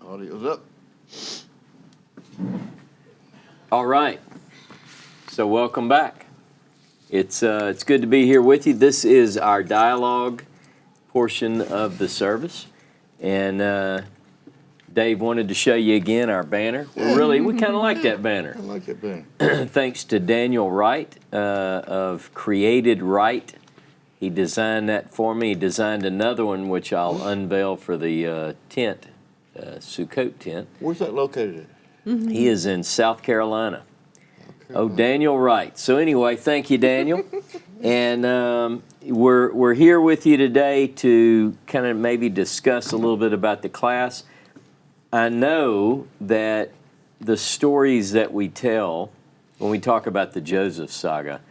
Audio's up. All right. So welcome back. It's good to be here with you. This is our dialogue portion of the service, and Dave wanted to show you again our banner. We kind of like that banner. I like that banner. Thanks to Daniel Wright of Created Right. He designed that for me. He designed another one, which I'll unveil for the tent, Sukkot tent. Where's that located at? He is in South Carolina. Oh, Daniel Wright. So anyway, thank you, Daniel. And we're here with you today to kind of maybe discuss a little bit about the class. I know that the stories that we tell when we talk about the Joseph saga,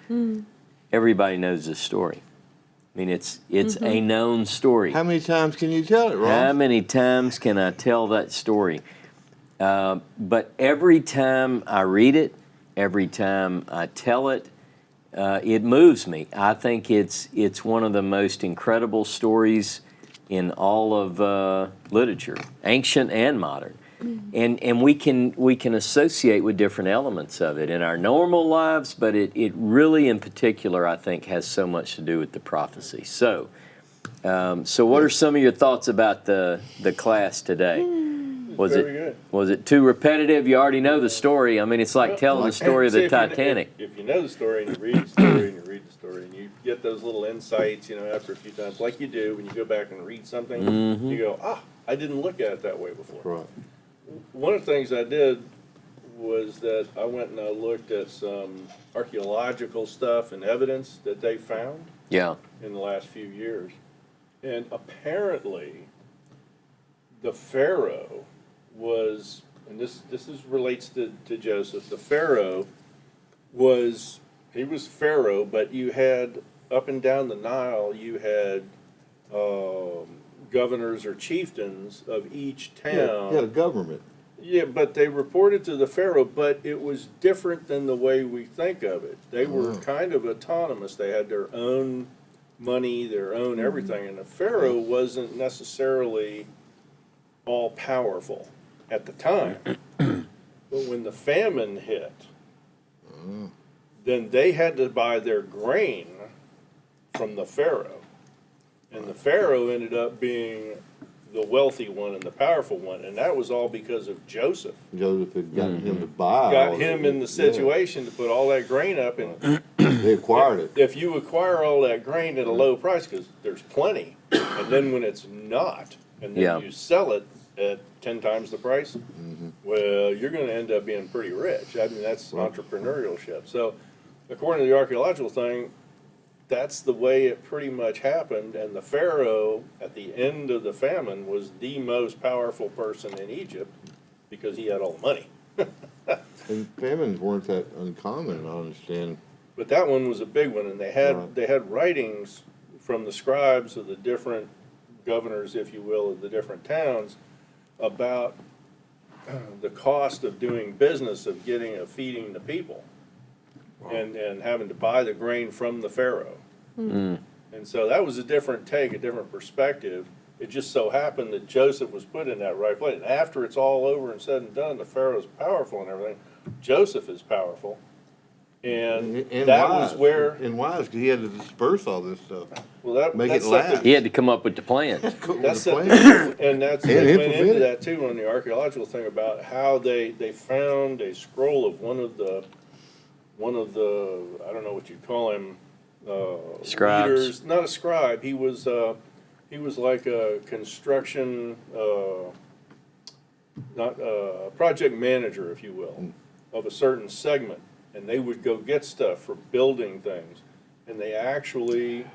everybody knows this story. I mean, it's a known story. How many times can you tell it, Ross? How many times can I tell that story? But every time I read it, every time I tell it, it moves me. I think it's one of the most incredible stories in all of literature, ancient and modern. And we can associate with different elements of it in our normal lives, but it really in particular, I think, has so much to do with the prophecy. So what are some of your thoughts about the class today? Was it too repetitive? You already know the story. I mean, it's like telling the story of the Titanic. If you know the story and you read the story and you read the story and you get those little insights, after a few times, like you do when you go back and read something, you go, I didn't look at it that way before. Right. One of the things I did was that I went and I looked at some archaeological stuff and evidence that they found Yeah. in the last few years. And apparently, the Pharaoh was, and this relates to Joseph, the Pharaoh was Pharaoh, but you had, up and down the Nile, you had governors or chieftains of each town. Yeah, government. Yeah, but they reported to the Pharaoh, but it was different than the way we think of it. They were kind of autonomous. They had their own money, their own everything, and the Pharaoh wasn't necessarily all powerful at the time. But when the famine hit, then they had to buy their grain from the Pharaoh. And the Pharaoh ended up being the wealthy one and the powerful one, and that was all because of Joseph. Joseph had gotten him to buy. Got him in the situation to put all that grain up, and They acquired it. if you acquire all that grain at a low price, because there's plenty, and then when it's not, and then you sell it at 10 times the price, well, you're going to end up being pretty rich. I mean, that's entrepreneurship. So, according to the archaeological thing, that's the way it pretty much happened, and the Pharaoh, at the end of the famine, was the most powerful person in Egypt because he had all the money. And famines weren't that uncommon, I understand. But that one was a big one, and they had writings from the scribes of the different governors, if you will, of the different towns about the cost of doing business, of feeding the people. And having to buy the grain from the Pharaoh. And so that was a different take, a different perspective. It just so happened that Joseph was put in that right place. And after it's all over and said and done, the Pharaoh's powerful and everything. Joseph is powerful. And that wise. was where... And wise, because he had to disperse all this stuff. Well, Make that's it last. He had to come up with the plan. That's the plan. and they went into that too on the archaeological thing about how they found a scroll of one of the I don't know what you call him, Scribes. leaders. Not a scribe. He was like a construction, not project manager, if you will, of a certain segment, and they would go get stuff for building things, and they actually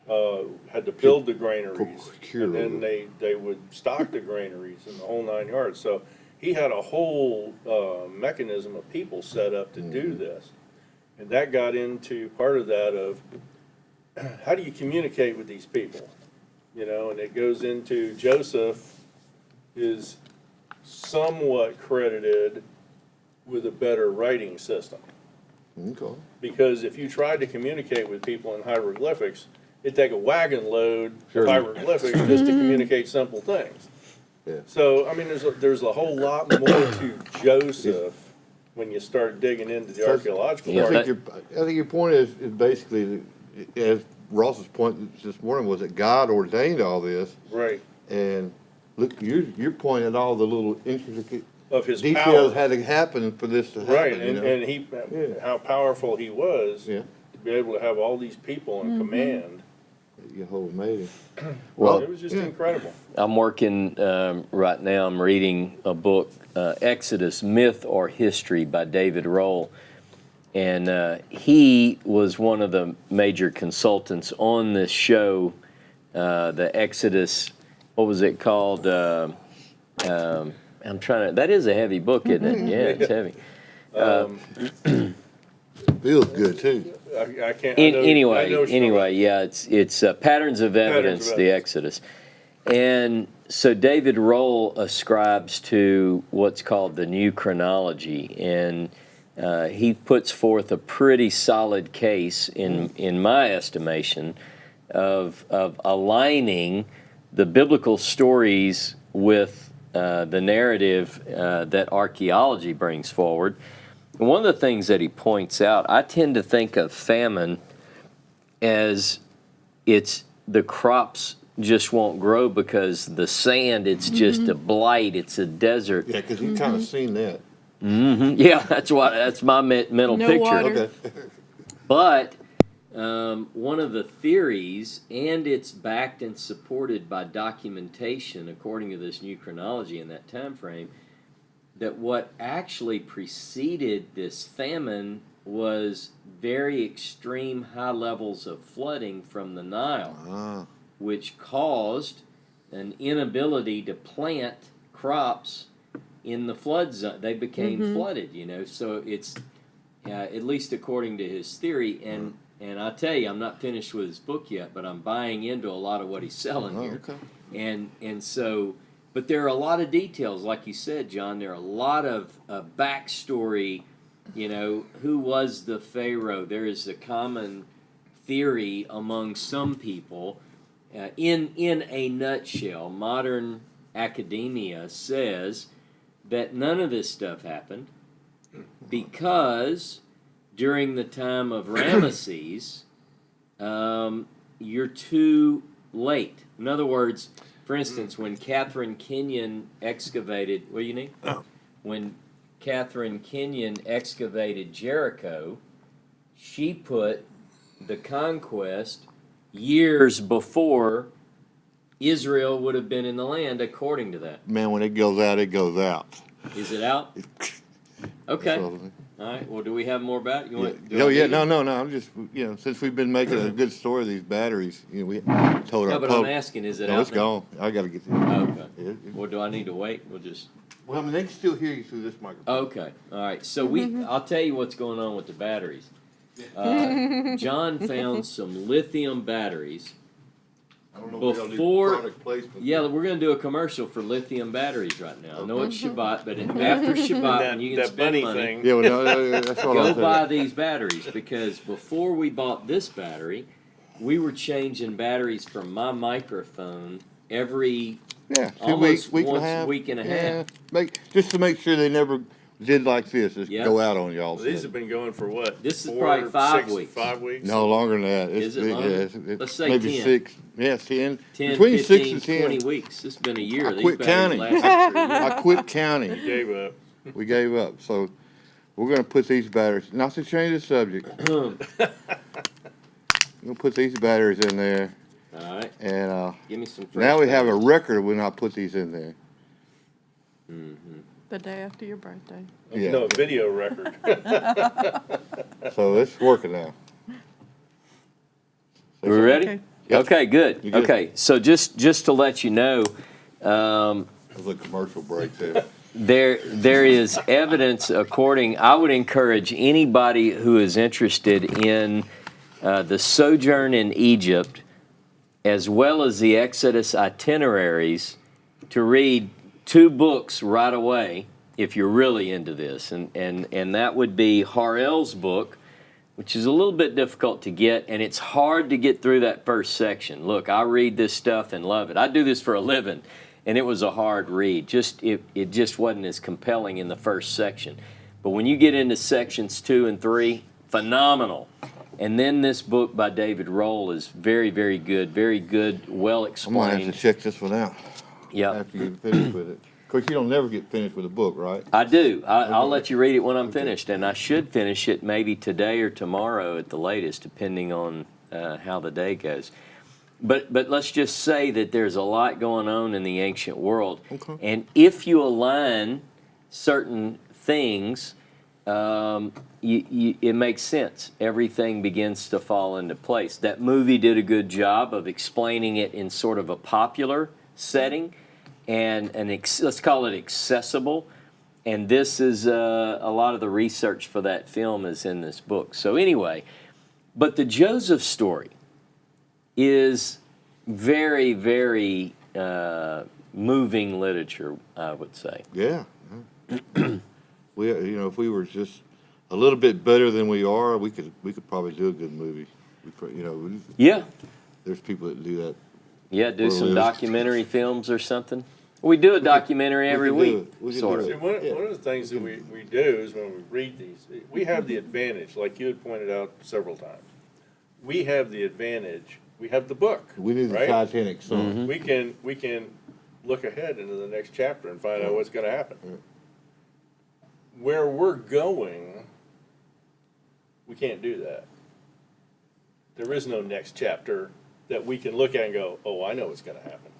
had to build the granaries, and then they would stock the granaries and the whole 9 yards. So he had a whole mechanism of people set up to do this. And that got into part of that of how do you communicate with these people? And it goes into Joseph is somewhat credited with a better writing system. Okay. Because if you tried to communicate with people in hieroglyphics, it'd take a wagon load of hieroglyphics just to communicate simple things. Yeah. So, I mean, there's a whole lot more to Joseph when you start digging into the archaeological Yeah, part. I think your point is basically, as Ross's point this morning was that God ordained all this, Right, and look, you're pointing at all the little intricate of his details power. had to happen for this to happen. Right, you and, know? and he, Yeah. how powerful he was Yeah, to be able to have all these people in command. Jehovah made it. Well, It was just yeah. incredible. I'm working right now. I'm reading a book, Exodus: Myth or History by David Roll, and he was one of the major consultants on this show, the Exodus. What was it called? I'm trying to. That is a heavy book, isn't it? Yeah, it's heavy. Feels good too. I can't, I know. I Anyway, know what you're talking yeah, it's Patterns of Evidence, the Evidence. Exodus, and so David Roll ascribes to what's called the New Chronology, and he puts forth a pretty solid case, in my estimation, of aligning the biblical stories with the narrative that archaeology brings forward. And one of the things that he points out, I tend to think of famine as it's the crops just won't grow because the sand, it's just a blight, it's a desert. Yeah, because you kind of seen that. Yeah, that's my mental No picture. water. Okay. But one of the theories, and it's backed and supported by documentation according to this new chronology in that time frame, that what actually preceded this famine was very extreme high levels of flooding from the Nile, Ah, which caused an inability to plant crops in the flood zone. They became flooded, so it's at least according to his theory. And I tell you, I'm not finished with his book yet, but I'm buying into a lot of what he's selling oh, here. okay. And so, but there are a lot of details, like you said, John. There are a lot of backstory. Who was the Pharaoh? There is a common theory among some people. In a nutshell, modern academia says that none of this stuff happened because during the time of Ramesses, you're too late. In other words, for instance, when Catherine Kenyon excavated, what do you need? When Catherine Kenyon excavated Jericho, she put the conquest years before Israel would have been in the land, according to that. Man, when it goes out, it goes out. Is it out? Okay. So, All right. Well, do we have more about it? You want? oh yeah, no. I'm just since we've been making a good story of these batteries, we told No, our but I'm public. asking, is it No, out it's now? gone. I got to get. Okay. It- Well, do I need to wait? We'll just. Well, I mean, they can still hear you through this microphone. Okay. All right. So I'll tell you what's going on with the batteries. John found some lithium batteries. I don't know if they'll do before- product placement. Yeah, we're going to do a commercial for lithium batteries right now. I know it's Shabbat, but after Shabbat, That, when you can that spend bunny money, thing. Yeah, well, no, that's what go I'm buy saying. these batteries, because before we bought this battery, we were changing batteries from my microphone every Yeah, 2 almost weeks, week and a once, half. week and a Yeah, half. just to make sure they never did like this. Just Yeah. go out on y'all. These have been going for what? This is probably 5 weeks. 5 weeks? No longer than that. Is it longer? it's Let's say maybe 10. 6. Yeah, 10. 10, Between 15, 6 and 10. 20 weeks. It's been a year. I These quit batteries counting. last for a year. I quit counting. Gave up. We gave up. So we're going to put these batteries, not to change the subject, we're going to put these batteries in there. All right. And Give me some fresh now we have a batteries. record when I put these in there. The day after your birthday. Yeah. No, video record. So it's working now. We ready? Okay. Yep. Okay, good. You good? Okay, so just to let you know, That was a commercial break there. there is evidence I would encourage anybody who is interested in the sojourn in Egypt, as well as the Exodus itineraries, to read 2 books right away if you're really into this. And that would be Harel's book, which is a little bit difficult to get, and it's hard to get through that first section. Look, I read this stuff and love it. I do this for a living, and it was a hard read. It just wasn't as compelling in the first section. But when you get into sections 2 and 3, phenomenal. And then this book by David Rohl is very, very good, well I'm gonna have explained. to check this one out Yeah, after you finish with it. Of course, you don't never get finished with a book, right? I do. I'll let you read it when I'm finished, and I should finish it maybe today or tomorrow at the latest, depending on how the day goes. But let's just say that there's a lot going on in the ancient world, Okay. and if you align certain things, it makes sense. Everything begins to fall into place. That movie did a good job of explaining it in sort of a popular setting, and let's call it accessible. And this is a lot of the research for that film is in this book. So anyway, but the Joseph story is very, very moving literature, I would say. Yeah. We, if we were just a little bit better than we are, we could probably do a good movie. Yeah, There's people that do that. yeah. Do Or some live. documentary films or something. We do a documentary every could do week, it. We could sort do See, of. it. one of the things that we do is when we read these, we have the advantage, like you had pointed out several times. We have the advantage, we have the book, We need the right? Titanic song. We can look ahead into the next chapter and find out what's gonna happen. Where we're going, we can't do that. There is no next chapter that we can look at and go, oh, I know what's gonna happen.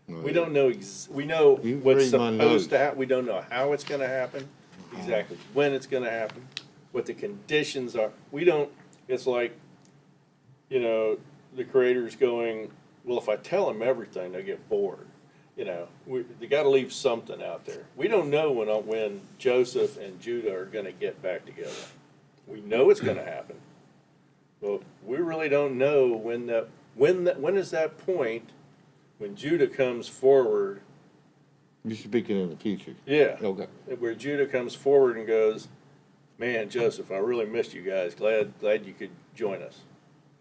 We don't know, we know You what's read my notes. supposed to happen, we don't know how it's gonna happen, exactly when it's gonna happen, what the conditions are. We don't, it's like, the creator's going, well, if I tell them everything, they'll get bored. They gotta leave something out there. We don't know when Joseph and Judah are gonna get back together. We know it's gonna happen, but we really don't know when is that point when Judah comes forward. You're speaking in the future. Yeah. Okay. Where Judah comes forward and goes, man, Joseph, I really missed you guys. Glad you could join us.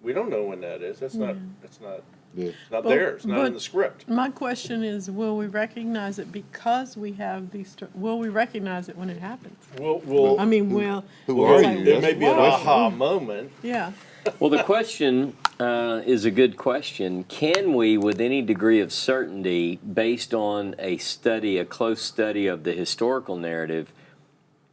We don't know when that is. That's not Yeah. there. It's not in the script. My question is, will we recognize it because we have these, will we recognize it when it happens? We'll I mean, well. Who it's are like, you? it may be an wow. aha moment. Yeah, Well, the question is a good question. Can we, with any degree of certainty, based on a close study of the historical narrative,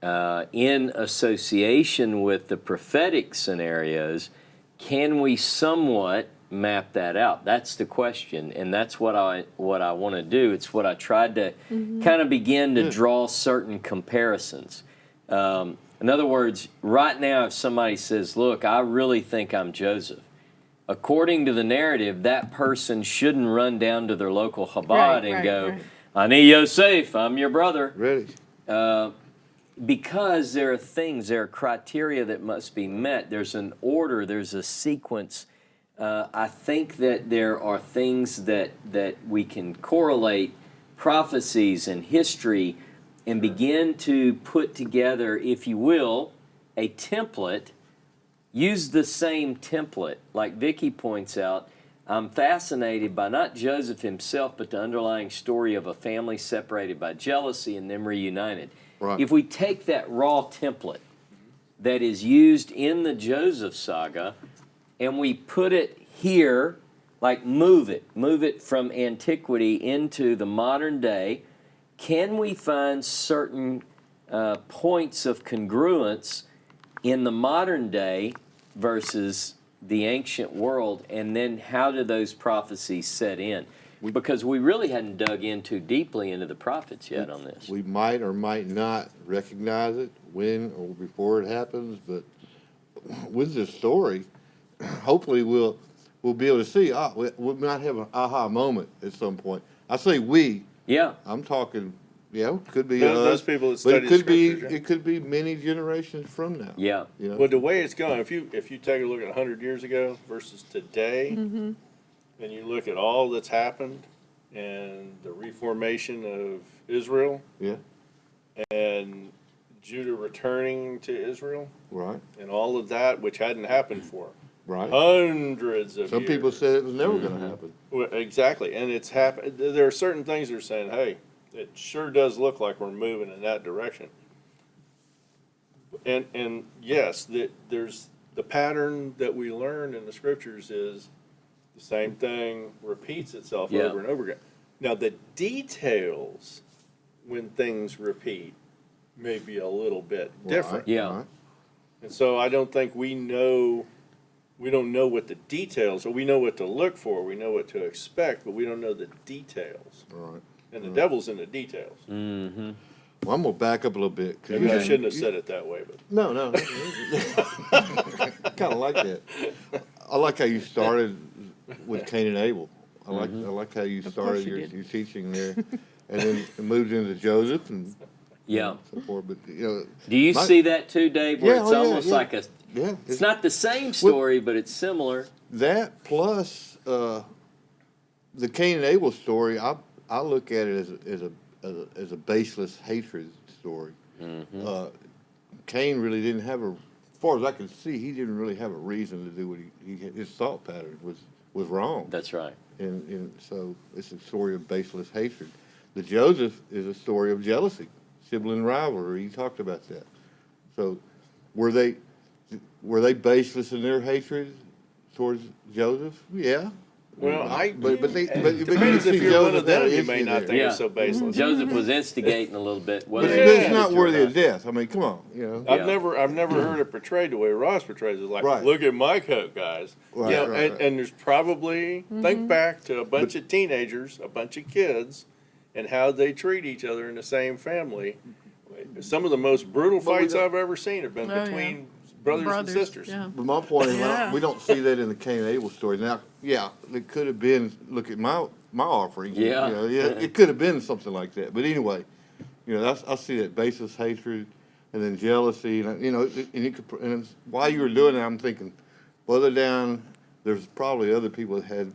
in association with the prophetic scenarios, can we somewhat map that out? That's the question, and that's what I want to do. It's what I tried to kind of begin to draw certain comparisons. In other words, right now, if somebody says, look, I really think I'm Joseph, according to the narrative, that person shouldn't run down to their local Chabad Right, and right, go, right. Ani Yosef, I'm your brother. Ready? Because there are criteria that must be met. There's an order, there's a sequence. I think that there are things that we can correlate prophecies and history and begin to put together, if you will, a template. Use the same template. Like Vicki points out, I'm fascinated by not Joseph himself, but the underlying story of a family separated by jealousy and then reunited. Right. If we take that raw template that is used in the Joseph saga and we put it here, like move it from antiquity into the modern day, can we find certain points of congruence in the modern day versus the ancient world, and then how do those prophecies set in? Because we really hadn't dug in too deeply into the prophets yet on this. We might or might not recognize it when or before it happens, but with this story, hopefully we'll be able to see. We might have an aha moment at some point. I say we. Yeah. I'm talking. Could be Those us, people that but study it could be scriptures, yeah. it could be many generations from now. Yeah. Well, the way it's going, if you take a look at 100 years ago versus today, and you look at all that's happened and the reformation of Israel Yeah. and Judah returning to Israel Right. and all of that, which hadn't happened for Right. Hundreds of Some years. people said it was never gonna happen. Well, exactly, and it's happened. There are certain things that are saying, "Hey, it sure does look like we're moving in that direction." And yes, there's the pattern that we learn in the scriptures is the same thing repeats itself Yeah. over and over again. Now the details when things repeat may be a little bit different, Right, Yeah. right. and so I don't think we know. We don't know what the details, or we know what to look for, we know what to expect, but we don't know the details. Right. And the devil's in the details. Mm-hmm. Well, I'm gonna back up a little bit. 'Cause Maybe I you- shouldn't have said it that way, but No, no. Kind of like that. I like how you started with Cain and Abel. I like how you course started you your, did. your teaching there, and then it moved into Joseph and Yeah. so forth. But you know, Do you My- see that too, Dave? Where Yeah, it's oh, yeah, almost yeah. like a. yeah, It's not the same story, but it's similar. that plus the Cain and Abel story. I look at it as a baseless hatred story. Cain really didn't have as far as I can see, he didn't really have a reason to do what his thought pattern was wrong. That's right. And so it's a story of baseless hatred. The Joseph is a story of jealousy, sibling rivalry. He talked about that. So were they baseless in their hatred towards Joseph? Yeah. well, But you depends see if you're one Joseph of them, had you an may issue not there. think Yeah. it's so baseless. Joseph was instigating a little bit. But Whether Yeah. it's he not did or worthy of not. death. I mean, come on, you know. Yeah. I've never heard it portrayed the way Ross portrays it. Like, Right. look at my coat, guys. Right, You know, right, and, right. and there's probably think back to a bunch of teenagers, a bunch of kids, and how they treat each other in the same family. Some of the most brutal But we fights don't- I've ever seen have been Oh, yeah. between brothers and sisters. Yeah. But my point is, Yeah. we don't see that in the Cain and Abel story. Now, yeah, it could have been. Look at my offering. Yeah. You know, yeah, it could have been something like that. But anyway, you know, I see that baseless hatred, and then jealousy, and you know, and while you were doing it, I'm thinking, further down, there's probably other people that had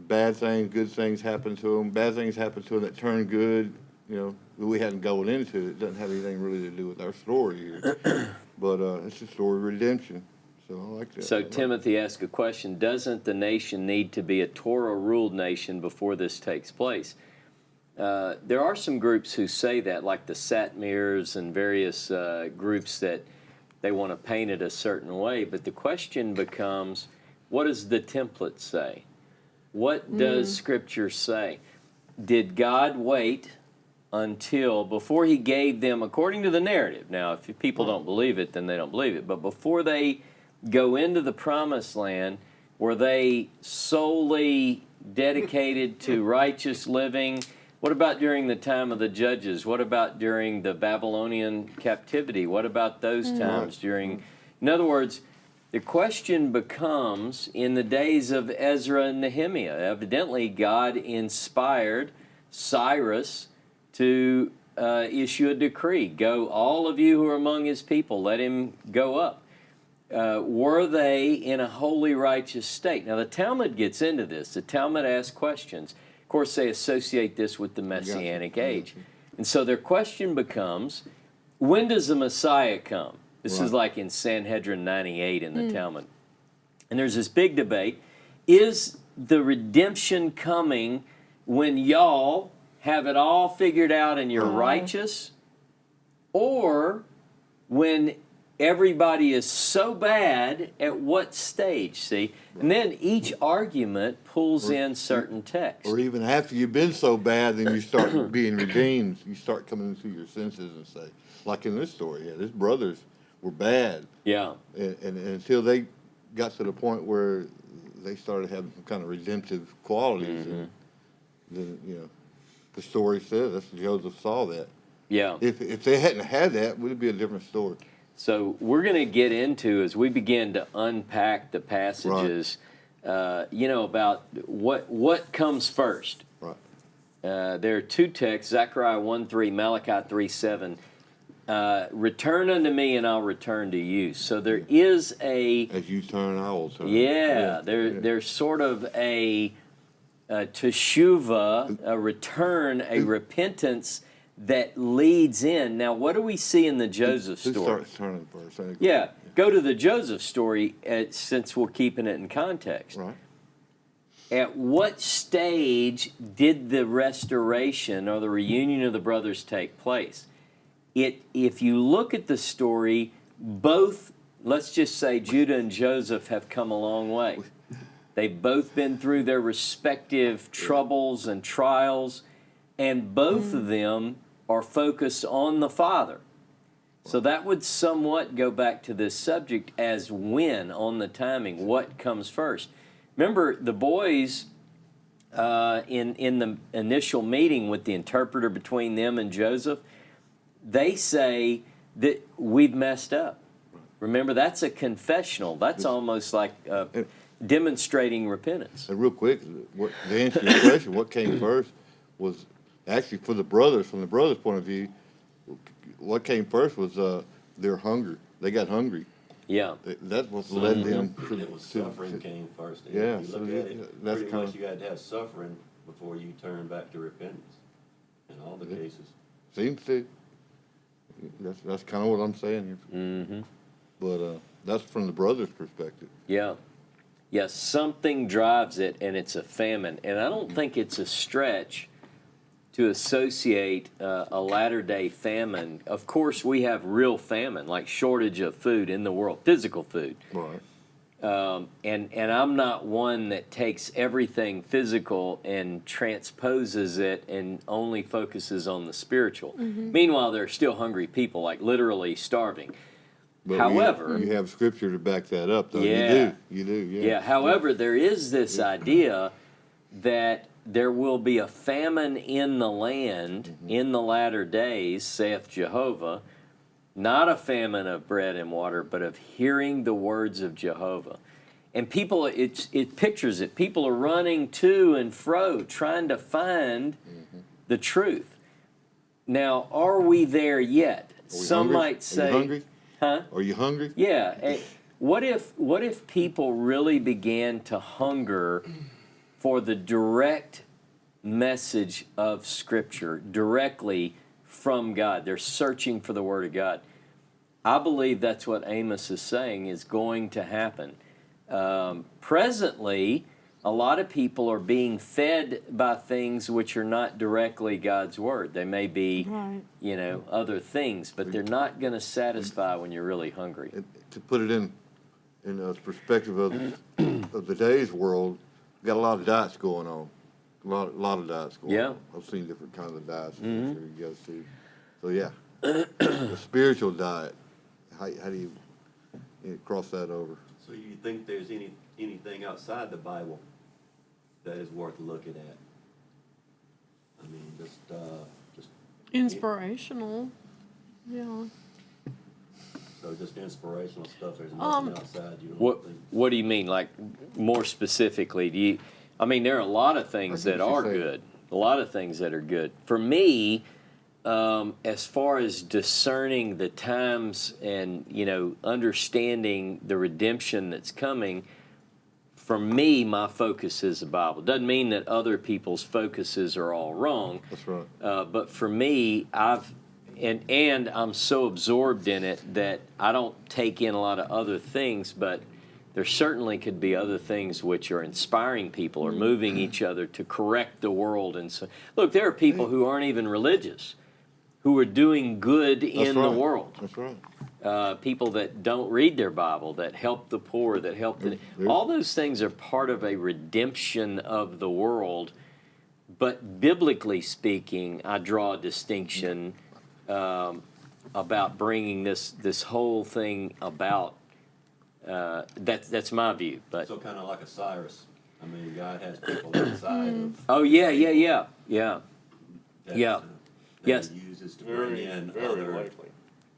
bad things, good things happen to them, bad things happen to them that turn good. You know, that we hadn't gone into. It doesn't have anything really to do with our story here. But it's a story of redemption. So I like that. So Timothy asked a question: doesn't the nation need to be a Torah-ruled nation before this takes place? There are some groups who say that, like the Satmars and various groups that they want to paint it a certain way. But the question becomes, what does the template say? What does Scripture say? Did God wait until, before he gave them, according to the narrative, now if people don't believe it, then they don't believe it, but before they go into the promised land, were they solely dedicated to righteous living? What about during the time of the judges? What about during the Babylonian captivity? What about those times during, in other words, the question becomes, in the days of Ezra and Nehemiah, evidently God inspired Cyrus to issue a decree. Go, all of you who are among his people, let him go up. Were they in a holy, righteous state? Now, the Talmud gets into this. The Talmud asks questions. Of course, they associate this with the Messianic age. And so their question becomes, when does the Messiah come? This is like in Sanhedrin 98 in the Talmud. And there's this big debate. Is the redemption coming when y'all have it all figured out and you're righteous? Or when everybody is so bad, at what stage? See? And then each argument pulls in certain texts. Or even after you've been so bad, then you start being redeemed. You start coming into your senses and say, like in this story, yeah, his brothers were bad, Yeah. and and until they got to the point where they started having some kind of redemptive qualities, and then you know, the story says that's Joseph saw that. Yeah. If they hadn't had that, it would be a different story. So we're going to get into, as we begin to unpack the passages, about what comes first. Right. There are two texts, Zechariah 1:3, Malachi 3:7. Return unto me and I'll return to you. So there is a, As you turn, I will turn. there's sort of a teshuva, a return, a repentance that leads in. Now, what do we see in the Joseph Who story? starts turning first? Yeah, go to the Joseph story since we're keeping it in context. Right. At what stage did the restoration or the reunion of the brothers take place? If you look at the story, both, let's just say Judah and Joseph have come a long way. They've both been through their respective troubles and trials, and both of them are focused on the Father. So that would somewhat go back to this subject as when, on the timing, what comes first. Remember, the boys in the initial meeting with the interpreter between them and Joseph, they say that we've messed up. Remember, that's a confessional. That's almost like demonstrating repentance. And real quick, to answer your question, what came first was actually from the brothers' point of view, what came first was their hunger. They got hungry. Yeah. That was led them to. It was suffering came first. And Yeah, if you so look yeah, at it, that's pretty kinda- much you had to have suffering before you turn back to repentance. In all the cases. Seems to. That's kind of what I'm saying here. Mm-hmm. But that's from the brothers' perspective. Yeah. Yes, something drives it, and it's a famine. And I don't think it's a stretch to associate a latter-day famine. Of course, we have real famine, like shortage of food in the world, physical food. Right. And I'm not one that takes everything physical and transposes it and only focuses on the spiritual. Meanwhile, there are still hungry people, like literally starving. But However, you have scripture to back that up, though. Yeah. You do. Yeah. yeah, however, there is this idea that there will be a famine in the land in the latter days, saith Jehovah, not a famine of bread and water, but of hearing the words of Jehovah. And people, it pictures it. People are running to and fro trying to find the truth. Now, are we there yet? Are we Some hungry? might say, Are you hungry? huh? Are you hungry? Yeah. What if people really began to hunger for the direct message of Scripture directly from God? They're searching for the Word of God. I believe that's what Amos is saying is going to happen. Presently, a lot of people are being fed by things which are not directly God's Word. They may be, Right. other things, but they're not going to satisfy when you're really hungry. And to put it in the perspective of the day's world, we've got a lot of diets going on. A lot of diets going Yeah. on. I've seen different kinds of diets. I'm sure you guys see. So yeah, the spiritual diet. How do you cross that over? So you think there's anything outside the Bible that is worth looking at? I mean, just Inspirational. Yeah. so just inspirational stuff. There's Um, nothing outside. You don't What think. What do you mean? Like more specifically, I mean, there are a lot of things I that get what are you're saying. good. A lot of things that are good. For me, as far as discerning the times and understanding the redemption that's coming, for me, my focus is the Bible. Doesn't mean that other people's focuses are all wrong. That's right. But for me, and I'm so absorbed in it that I don't take in a lot of other things, but there certainly could be other things which are inspiring people or moving each other to correct the world. And so, look, there are people who aren't even religious who are doing good in the right. world. That's right. People that don't read their Bible, that help the poor, that help the... All those things are part of a redemption of the world. But biblically speaking, I draw a distinction about bringing this whole thing about. That's my view. But So kind of like a Cyrus. I mean, God has people outside of oh yeah. that, Yeah. that Yes. He uses to bring Very, in very likely.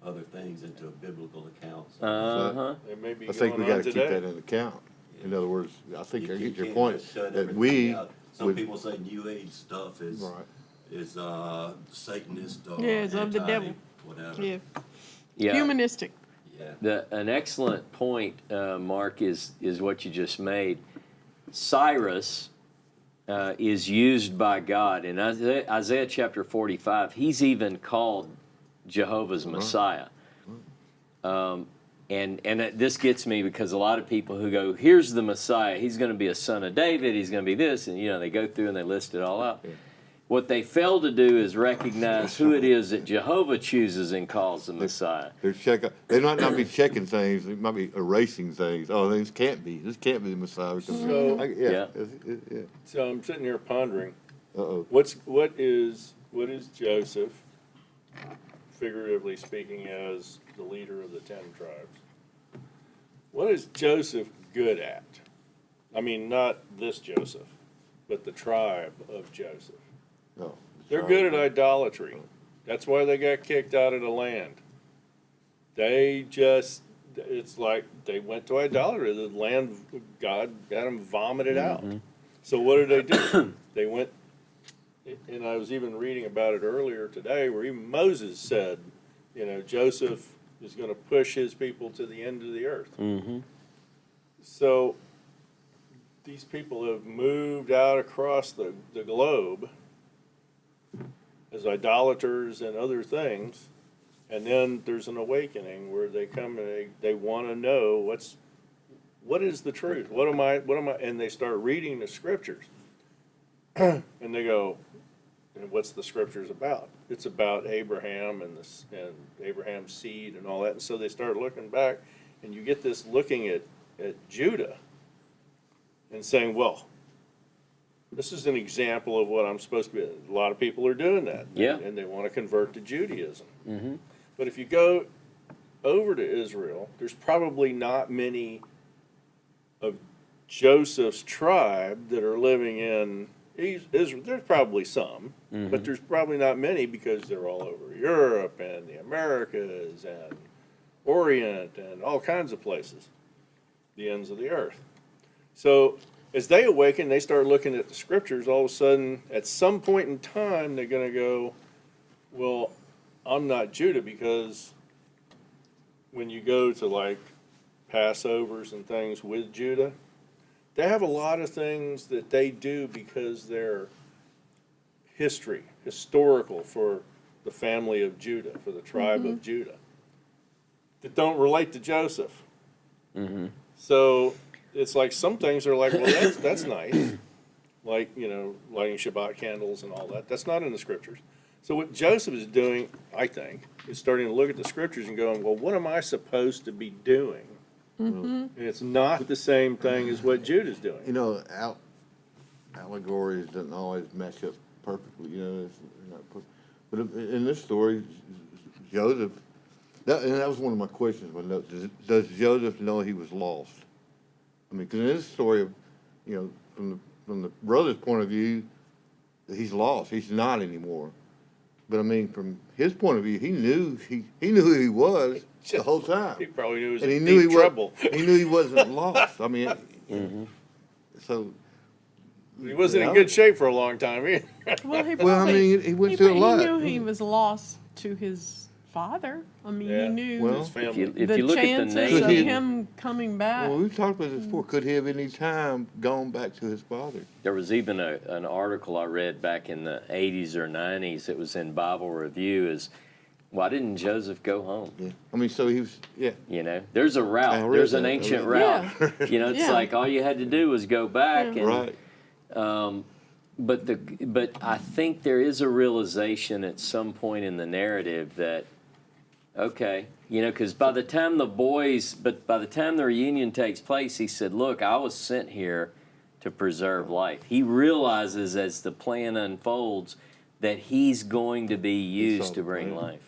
other things into a biblical account. So Uh-huh. It may be I think we going got on to keep that today. in account. In other words, I think I get your can't point just shut that everything we out. Some would- people say New Age stuff is Right. is Satanist or Yeah, it's of the devil. whatever. Yeah. Yeah. Humanistic. Yeah. An excellent point, Mark, is what you just made. Cyrus, is used by God. In Isaiah chapter 45, he's even called Jehovah's Messiah. And this gets me because a lot of people who go, here's the Messiah, he's going to be a son of David, he's going to be this, and they go through and they list it all out. Yeah. What they fail to do is recognize who it is that Jehovah chooses and calls the Messiah. They might not be checking things, they might be erasing things. Oh, this can't be the Messiah. Because, So I'm sitting here pondering, Uh-oh. what is Joseph, figuratively speaking, as the leader of the 10 tribes? What is Joseph good at? I mean, not this Joseph, but the tribe of Joseph. No. They're good at idolatry. That's why they got kicked out of the land. It's like they went to idolatry. The land, God got them vomited out. So what did they do? They went, and I was even reading about it earlier today, where even Moses said, Joseph is going to push his people to the end of the earth. So these people have moved out across the globe as idolaters and other things, and then there's an awakening where they come and they want to know what is the truth? What am I? And they start reading the scriptures, and they go, and what's the scriptures about? It's about Abraham and Abraham's seed and all that. And so they start looking back, and you get this looking at Judah and saying, well, this is an example of what I'm supposed to be. A lot of people are doing that. Yeah. And they want to convert to Judaism. But if you go over to Israel, there's probably not many of Joseph's tribe that are living in Israel. There's probably some, but there's probably not many because they're all over Europe and the Americas and Orient and all kinds of places, the ends of the earth. So as they awaken, they start looking at the scriptures. All of a sudden, at some point in time, they're going to go, well, I'm not Judah, because when you go to like Passovers and things with Judah, they have a lot of things that they do because they're historical for the family of Judah, for the tribe of Judah, that don't relate to Joseph. So it's like some things are like, well, that's nice. Like, lighting Shabbat candles and all that. That's not in the scriptures. So what Joseph is doing, I think, is starting to look at the scriptures and going, well, what am I supposed to be doing? And it's not the same thing as what Judah's doing. Allegories doesn't always match up perfectly, but in this story, Joseph, and that was one of my questions. Does Joseph know he was lost? I mean, because in this story, from the brother's point of view, he's lost. He's not anymore. But I mean, from his point of view, he knew who he was the whole time. He probably knew he was And in deep trouble. He knew he wasn't lost. I mean, so He wasn't in good shape for a long time either. Well, he Well, I probably, mean, he went through a lot. He knew he was lost to his father. I mean, Yeah. he knew Well, His family. If the you look at the chances name, of He- him coming back. Well, we've talked about this before. Could he have any time gone back to his father? there was even an article I read back in the 80s or 90s. It was in Bible Review. Is why didn't Joseph go home? Yeah. I mean, so he was. Yeah. There's a I route. read There's an that. I ancient read route. that. It's Yeah. like all you had to do was go back. Yeah. And, Right. But I think there is a realization at some point in the narrative that, okay, because by the time the reunion takes place, he said, look, I was sent here to preserve life. He realizes as the plan unfolds that he's going to be used to bring life.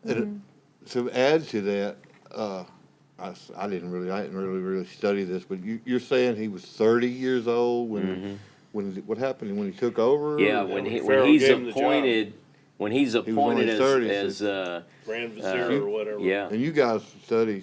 And to add to that, I didn't really study this, but you're saying he was 30 years old when what happened when he took over? Yeah, Or- when Pharaoh he's gave him the job. appointed, when he's only appointed 30, as Grand Vizier or whatever. yeah. And you guys study,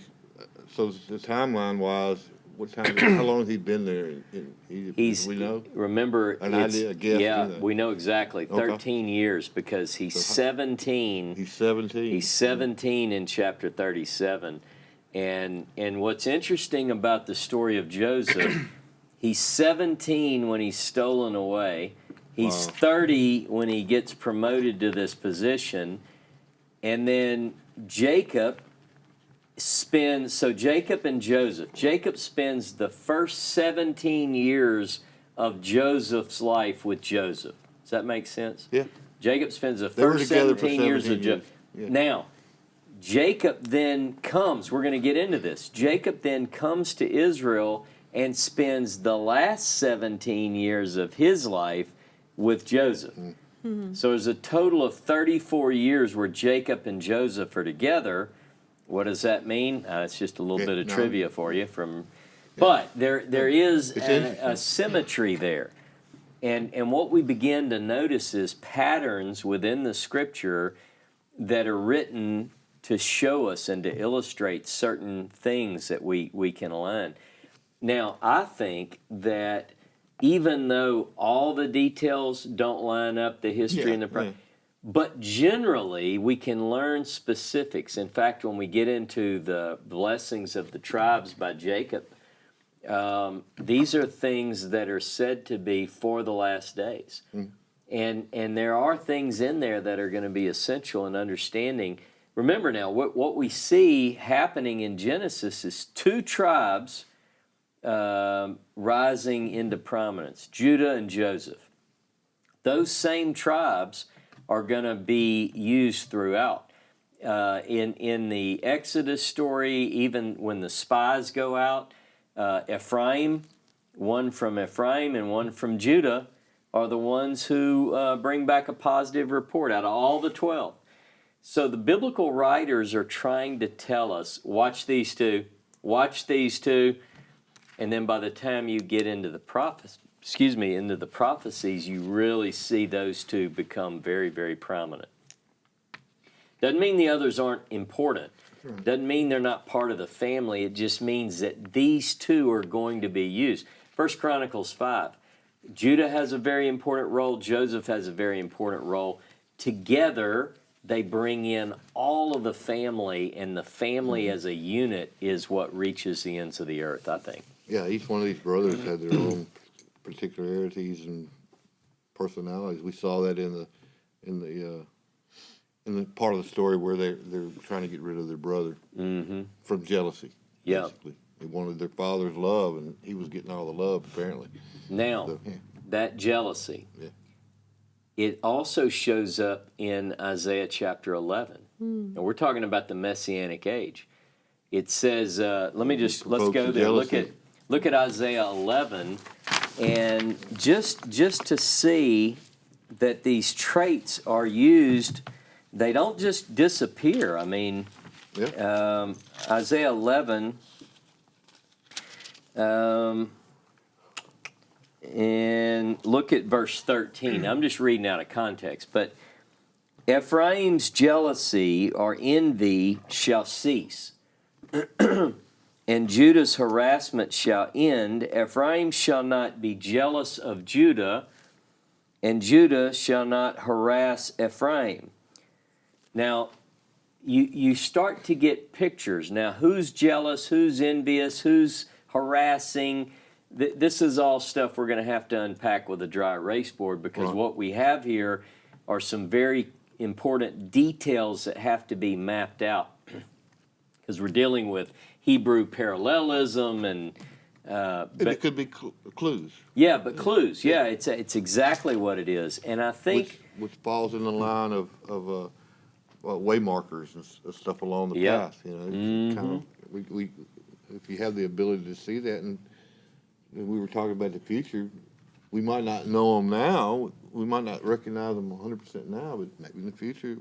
so the timeline wise, what time? How long has he been there in Egypt? He's, Do we know? remember, An it's, idea, a guess, yeah, you know. we know exactly, 13 years, because he's 17. He's 17. He's 17 in chapter 37. And what's interesting about the story of Joseph, He's 17 when he's stolen away. He's Wow. 30 when he gets promoted to this position. And then Jacob Jacob and Joseph. Jacob spends the first 17 years of Joseph's life with Joseph. Does that make sense? Yeah. Jacob spends the They were first together for 17 years 17 of Joseph. years. Yeah. Now, Jacob then comes, we're going to get into this. Jacob then comes to Israel and spends the last 17 years of his life with Joseph. So there's a total of 34 years where Jacob and Joseph are together. What does that mean? It's just a little Okay, bit of no. trivia for you. But there is It's a interesting. symmetry there. And what we begin to notice is patterns within the scripture that are written to show us and to illustrate certain things that we can align. Now, I think that even though all the details don't line up, the history Yeah, and the yeah. but generally we can learn specifics. In fact, when we get into the blessings of the tribes by Jacob, these are things that are said to be for the last days. And there are things in there that are going to be essential in understanding. Remember now, what we see happening in Genesis is two tribes rising into prominence, Judah and Joseph. Those same tribes are going to be used throughout. In the Exodus story, even when the spies go out, Ephraim, one from Ephraim and one from Judah, are the ones who bring back a positive report out of all the 12. So the biblical writers are trying to tell us, watch these two, and then by the time you get into the prophecies, you really see those two become very, very prominent. Doesn't mean the others aren't important. Doesn't mean they're not part of the family. It just means that these two are going to be used. 1 Chronicles 5. Judah has a very important role. Joseph has a very important role. Together, they bring in all of the family, and the family as a unit is what reaches the ends of the earth, I think. Yeah, each one of these brothers had their own particularities and personalities. We saw that in the part of the story where they're trying to get rid of their brother from jealousy. Yeah. Basically, they wanted their father's love, and he was getting all the love apparently. Now, So, yeah. that jealousy, Yeah. it also shows up in Isaiah chapter 11. And we're talking about the Messianic age. It says, let's Provokes go the there. jealousy. Look at Isaiah 11, and just to see that these traits are used, they don't just disappear. I mean, Yeah. Isaiah 11, and look at verse 13. I'm just reading out of context, but Ephraim's jealousy or envy shall cease, and Judah's harassment shall end. Ephraim shall not be jealous of Judah, and Judah shall not harass Ephraim. Now, you start to get pictures. Now, who's jealous, who's envious, who's harassing? This is all stuff we're going to have to unpack with a dry erase board, because Right. what we have here are some very important details that have to be mapped out, because we're dealing with Hebrew parallelism and And but it could be clues, yeah, but clues. Yeah, it's exactly what it is, and I think which falls in the line of way markers and stuff along the Yep. path. You know, it's kind of we if you have the ability to see that, and we were talking about the future, we might not know them now. We might not recognize them 100% now, but maybe in the future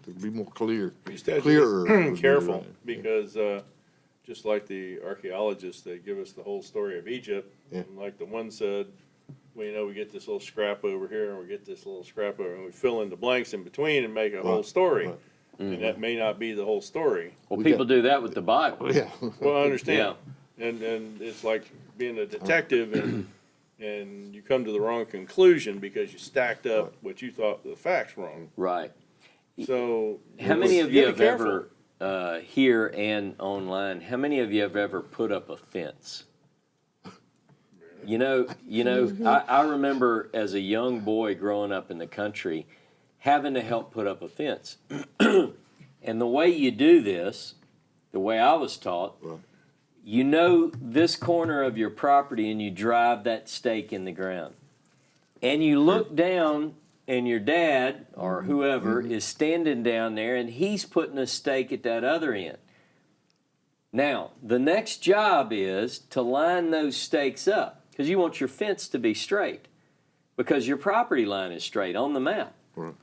it'll be more clear, We just have to clearer. be would be careful, right. because just like the archaeologists, they give us the whole story of Egypt. Yeah. And like the one said, well, you know, we get this little scrap over here, and we get this little scrap over, and we fill in the blanks in between and make a whole Right, story. right. And that may not be the whole story. well, we people got- do that with the Bible. Yeah. Well, I understand. And it's like being a detective, and you come to the wrong conclusion because you stacked up what you thought the facts wrong. Right. So. How many of you gotta have be careful. ever, here and online, how many of you have ever put up a fence? I remember as a young boy growing up in the country having to help put up a fence. And the way you do this, the way I was taught, Right. you know this corner of your property and you drive that stake in the ground. And you look down and your dad or whoever is standing down there and he's putting a stake at that other end. Now, the next job is to line those stakes up because you want your fence to be straight because your property line is straight on the map. Right.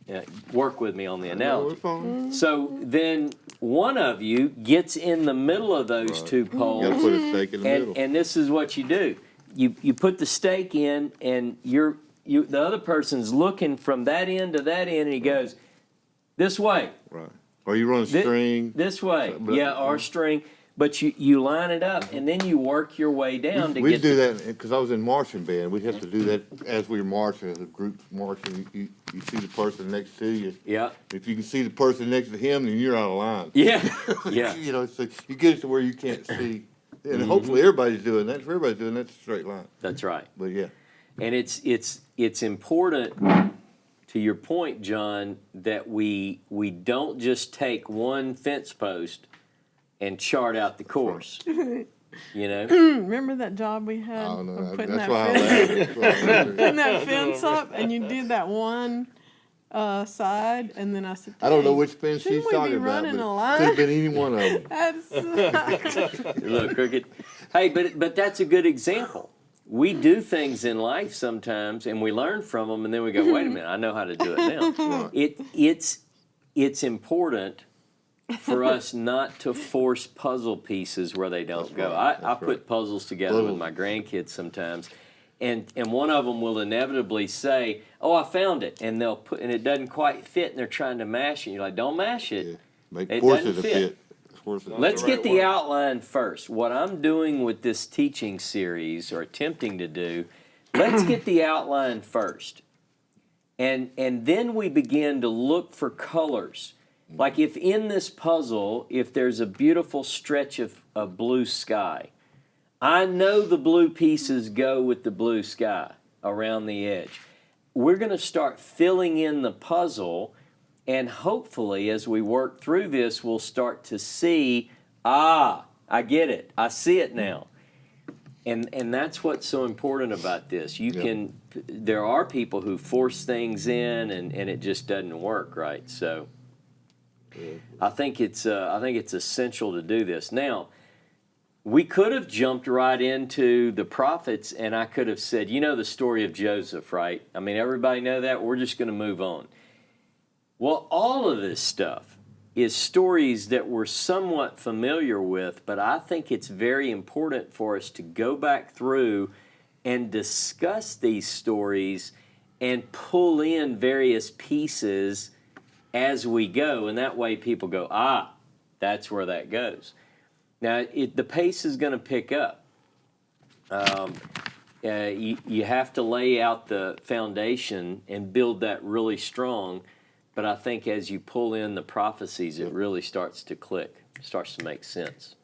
Yeah, work with me on the No, analogy. it's fine. So then one of you gets in the middle of those Right. two You gotta poles, put a stake in the middle. and this is what you do. You put the stake in, and the other person's looking from that end to that end, and he goes, this way, Right. Or you run a string. this way, But- yeah, or string. But you line it up, and then you work your way down to We get do that because I was in marching band. We'd have to do that as we were marching, as the group's marching. You see the person next to you. Yeah, If you can see the person next to him, then you're out of line. yeah, yeah. You know, so you get it to where you can't see. And hopefully everybody's doing that. If everybody's doing that, it's a straight line. That's right. But yeah. And it's important to your point, John, that we don't just take one fence post and chart out the course. You know? Remember that job we had I don't know. of putting That's that why I fence, laughed. That's why I laughed. putting that fence up, and you did that one side, and then I said, I don't know "Dang, which fence she's shouldn't we be talking about, running but a it line?" could have been any one of them. That's Look, crooked. Hey, but that's a good example. We do things in life sometimes, and we learn from them, and then we go, "Wait a minute, I know how to do it now." Right. It's important for us not to force puzzle pieces where they don't That's go. right, I that's put right. puzzles together with Puzzles. my grandkids sometimes, and one of them will inevitably say, "Oh, I found it," and they'll put, and it doesn't quite fit, and they're trying to mash it. You're like, "Don't mash it." Yeah. Make It force it doesn't to fit. fit. Force it. Let's the get right the word. outline first. What I'm doing with this teaching series, or attempting to do, let's get the outline first. And then we begin to look for colors. Like if in this puzzle, if there's a beautiful stretch of blue sky, I know the blue pieces go with the blue sky around the edge. We're going to start filling in the puzzle, and hopefully as we work through this, we'll start to see, I get it. I see it now. And that's what's so important about this. There are people who force things in and it just doesn't work, right? So I think it's essential to do this. Now, we could have jumped right into the prophets, and I could have said, you know the story of Joseph, right? I mean, everybody know that. We're just going to move on. Well, all of this stuff is stories that we're somewhat familiar with, but I think it's very important for us to go back through and discuss these stories and pull in various pieces as we go, and that way people go, that's where that goes. Now, the pace is going to pick up. You have to lay out the foundation and build that really strong, but I think as you pull in the prophecies, it really starts to click, starts to make sense.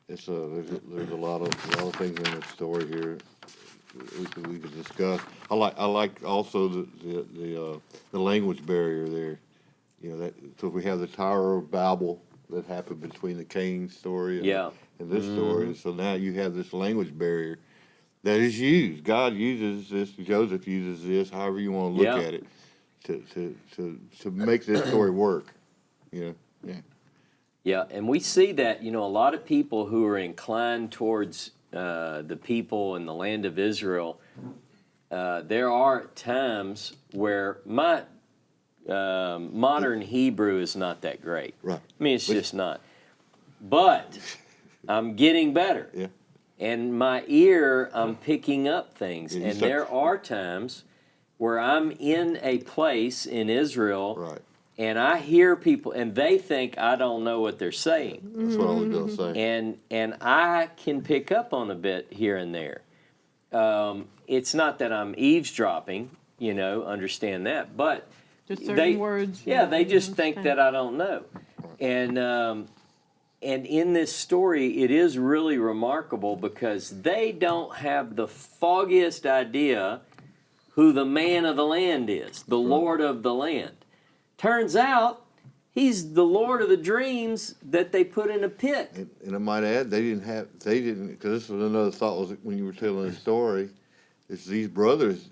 It's there's a lot of things in that story here we could discuss. I like also the language barrier there. You know, that so we have the Tower of Babel that happened between the Cain story and this story, and so now you have this language barrier that is used. God uses this, Joseph uses this, however you want to look at it, to make this story work. You know, yeah. Yeah, and we see that, a lot of people who are inclined towards the people in the land of Israel, there are times where my modern Hebrew is not that great. Right. I mean, it's just not. But I'm getting better. Yeah. And my ear, I'm picking up things. Yeah, you And start- there are times where I'm in a place in Israel, Right. and I hear people, and they think I don't know what they're saying. That's what I was going to say. And I can pick up on a bit here and there. It's not that I'm eavesdropping, understand that, but just certain words. Yeah, they just understand. think that I don't know. And and in this story, it is really remarkable because they don't have the foggiest idea who the man of the land is, the Lord of the land. Turns out, he's the Lord of the dreams that they put in a pit. And I might add, they didn't, because this was another thought was when you were telling the story, is these brothers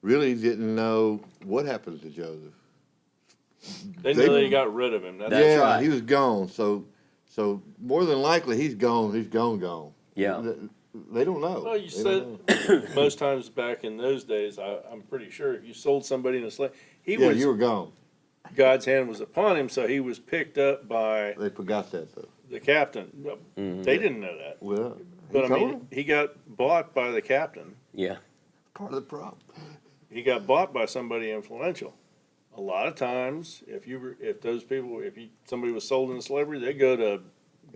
really didn't know what happened to Joseph. They knew they got rid of him. That's Yeah, right. he was gone. So more than likely he's gone. He's gone. Yeah. They don't know. Well, you They don't said know. most times back in those days, I'm pretty sure if you sold somebody in a slave, Yeah, you were gone. God's hand was upon him, so he was picked up by They forgot that though. the captain. Mm-hmm. They didn't know that, Well, but I told mean, them. he got bought by the captain. Yeah. Part of the problem. He got bought by somebody influential. A lot of times, if somebody was sold into slavery, they go to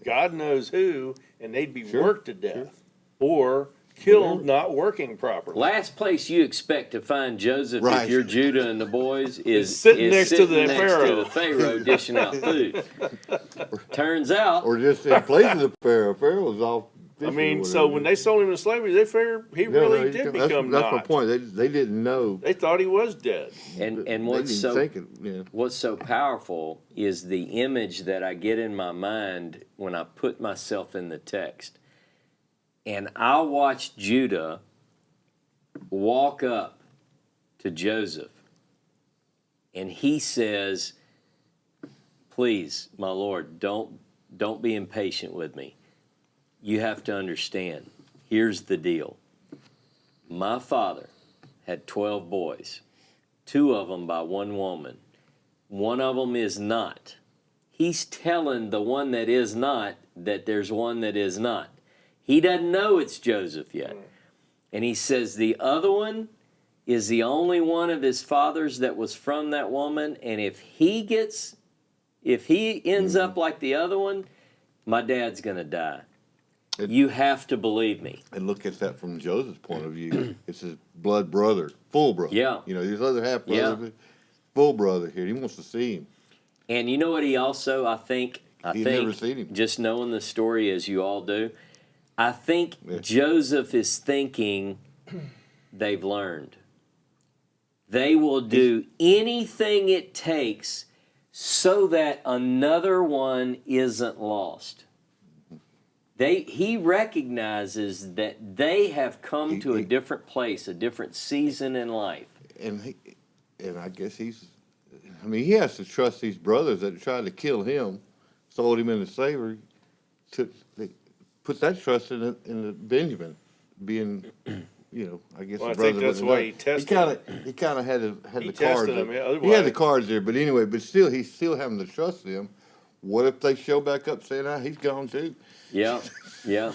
God knows who, and they'd be Sure, worked to death or killed not working properly. Last place you expect to find Joseph Right. if you're Judah and the boys is Sitting next to sitting the next Pharaoh. to the Pharaoh dishing out food. Turns out, Or just in place of the Pharaoh. Pharaoh was off. I fishing or mean, so whatever. when they sold him into slavery, they figured he Yeah, really no, did that's become my not. point. They didn't know. They thought he was dead. and They what's didn't so think it, yeah. what's so powerful is the image that I get in my mind when I put myself in the text. And I watch Judah walk up to Joseph, and he says, "Please, my Lord, don't be impatient with me. You have to understand. Here's the deal. My father had 12 boys, 2 of them by one woman. One of them is not. He's telling the one that is not that there's one that is not. He doesn't know it's Joseph yet. And he says the other one is the only one of his fathers that was from that woman. And if he ends up like the other one, my dad's going to die. You have to believe me." And look at that from Joseph's point of view. It's his blood brother, full brother. Yeah. You know, his other half brother, Yeah. but full brother here. He wants to see him. And you know what he also, I think, He'd never seen him. just knowing the story as you all do, I think Yeah. Joseph is thinking they've learned. They will do anything it takes so that another one isn't lost. He recognizes that they have come to a different place, a different season in life. And I guess he has to trust these brothers that tried to kill him, sold him into slavery, put that trust in Benjamin being, I guess Well, his I think brother that's wouldn't why know. he tested He kind of had He the tested cards. him, there. yeah, He had otherwise- the cards there, but anyway, he's still having to trust them. What if they show back up saying, he's gone too? Yeah, yeah.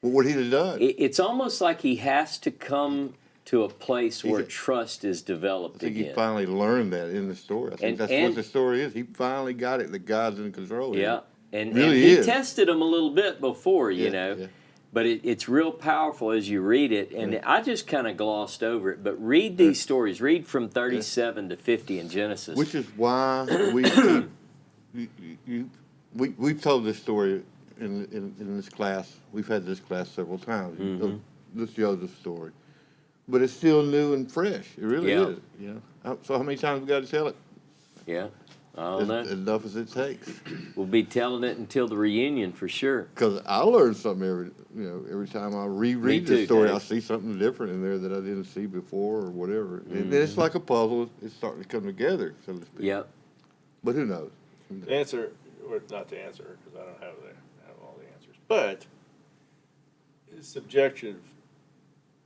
What would he have done? It's almost like he has to come to a place where trust is I developed think he again. finally learned that in the story. I think And- that's and- what the story is. He finally got it that God's in control. here. Yeah, and Really he is. tested him a little bit before, you Yeah, know. yeah. But it's real powerful as you read it, and I just kind of glossed over it. But read these stories. Read from 37 to 50 in Genesis. Which is why we've told this story in this class. We've had this class several times. Mm-hmm. This Joseph story, but it's still new and fresh. It really Yeah. is. So how many times we got to tell it? Yeah, I don't know. Enough as it takes. We'll be telling it until the reunion for sure. Because I learn something every time I reread Me too, the story. Dave. I see something different in there that I didn't see before or whatever. And Mm-hmm. it's like a puzzle. It's starting to come together, so to speak. Yep. But who knows? The answer, or not the answer, because I don't have all the answers. But his subjective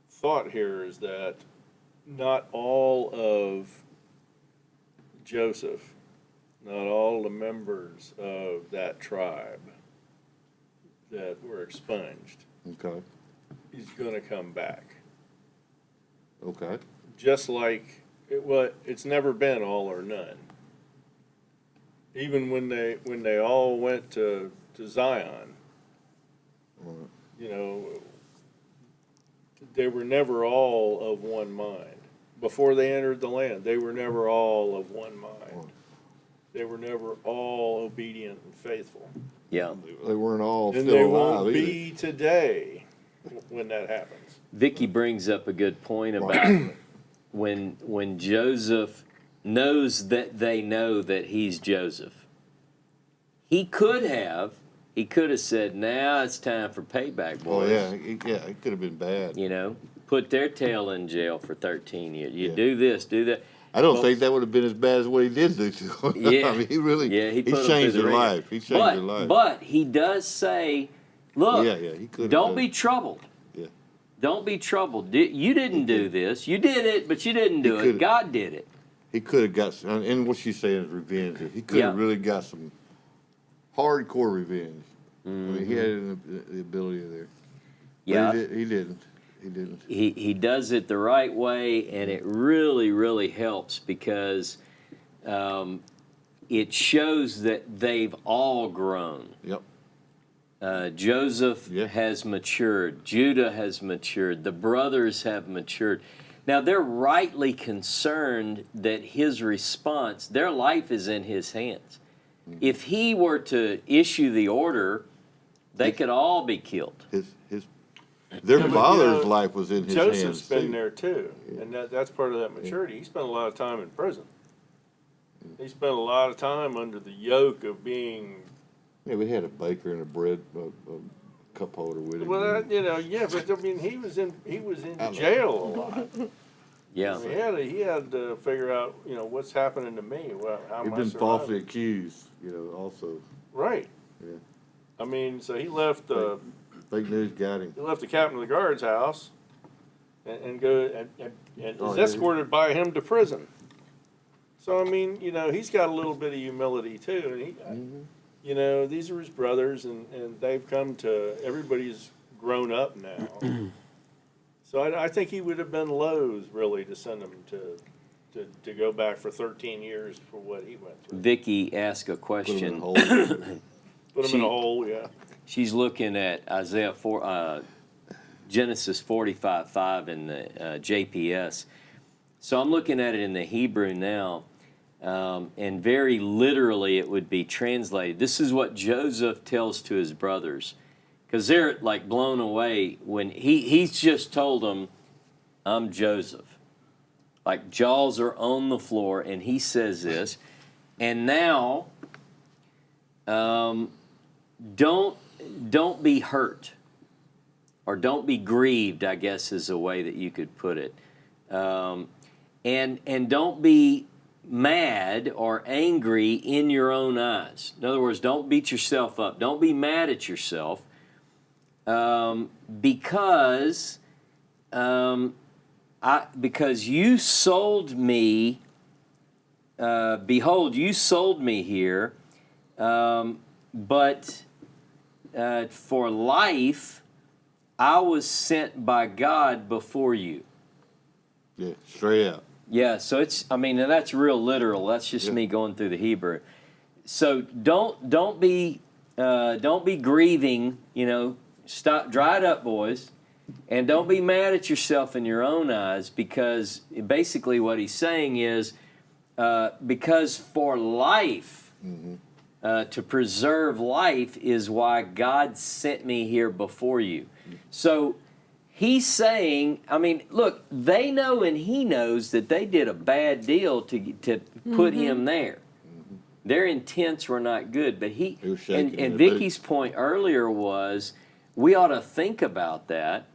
thought here is that not all of Joseph, not all the members of that tribe that were expunged Okay. is going to come back. Okay. Just like it's never been all or none. Even when they all went to Zion, All right. you know, they were never all of one mind. Before they entered the land, they were never all of one mind. They were never all obedient and faithful. Yeah. They weren't all And still they alive won't either. be today when that happens. Vicky brings up a good point about when Joseph knows that they know that he's Joseph. He could have said, "Now it's time for payback, Oh, boys." yeah, it could have been bad. You know, put their tail in jail for 13 years. You Yeah. do this, do that. I don't Well- think that would have been as bad as what he did do to them. Yeah. I mean, he really, He put 'em changed through the their ringer. life. He changed their life. But he does say, "Look, Yeah, he could have don't done be it. troubled. Yeah. Don't be troubled. You didn't do this. You did it, but you didn't do it. could've- God did it." He could have got some, and what she's saying is revenge. He could have Yeah. really got some hardcore revenge. I mean, he had Mm-hmm. the ability there. Yeah. But he didn't. He didn't. He does it the right way, and it really, really helps because it shows that they've all grown. Yep. Joseph Yeah. has matured. Judah has matured. The brothers have matured. Now, they're rightly concerned that his response, their life is in his hands. If he were to issue the order, they could all be killed. Their Yeah, but, father's life was in his Joseph's hands been too. there too, and that's part of that maturity. He spent a lot of time in prison. He spent a lot of time under the yoke of being, Yeah, we had a baker and a bread a cup holder with him. well, yeah, but I mean, he was in I know. jail a lot. Yeah. He had to figure out, what's happening to me. Well, how He'd am I been falsely surviving? accused, also. Right. Yeah. I mean, so he left the Fake news got him. captain of the guard's house, and Oh, is yeah. escorted by him to prison. So I mean, he's got a little bit of humility too, and he, Mm-hmm. these are his brothers, and they've come to. Everybody's grown up now. So I think he would have been loath, really, to send him to go back for 13 years for what he went through. Vicky asked a Put him in a question. hole. Put him in She- a hole, yeah. She's looking at Genesis 45:5 in the JPS. So I'm looking at it in the Hebrew now, and very literally it would be translated. This is what Joseph tells to his brothers, because they're like blown away when he's just told them, "I'm Joseph." Like jaws are on the floor, and he says this, and now, don't be hurt, or don't be grieved, I guess is a way that you could put it, and don't be mad or angry in your own eyes. In other words, don't beat yourself up. Don't be mad at yourself, because you sold me. Behold, you sold me here, but for life, I was sent by God before you. Yeah, straight out. Yeah, so and that's real literal. That's just Yeah. me going through the Hebrew. So don't be grieving. Stop, dry it up, boys, and don't be mad at yourself in your own eyes, because basically what he's saying is, because for life, to preserve life is why God sent me here before you. So he's saying, look, they know and he knows that they did a bad deal to put him there. Their intents were not good, but He was shaking and it. Vicky's point earlier was we ought to think about that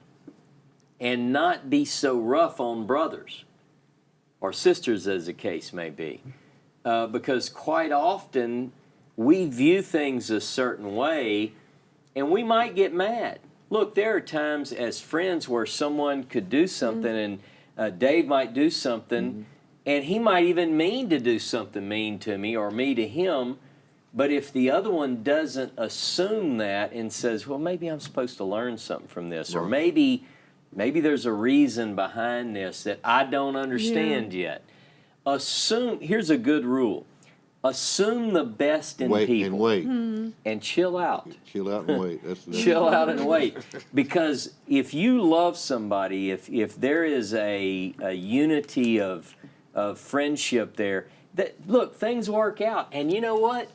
and not be so rough on brothers or sisters, as the case may be, because quite often we view things a certain way and we might get mad. Look, there are times as friends where someone could do something, and Dave might do something, and he might even mean to do something mean to me or me to him, but if the other one doesn't assume that and says, well, maybe I'm supposed to learn something from this, or maybe there's a reason behind this that I don't understand yet. Here's a good rule. Assume the best in Wait people and wait. and chill out. Chill out and wait. That's Chill out and wait. Because if you love somebody, if there is a unity of friendship there, look, things work out. And you know what?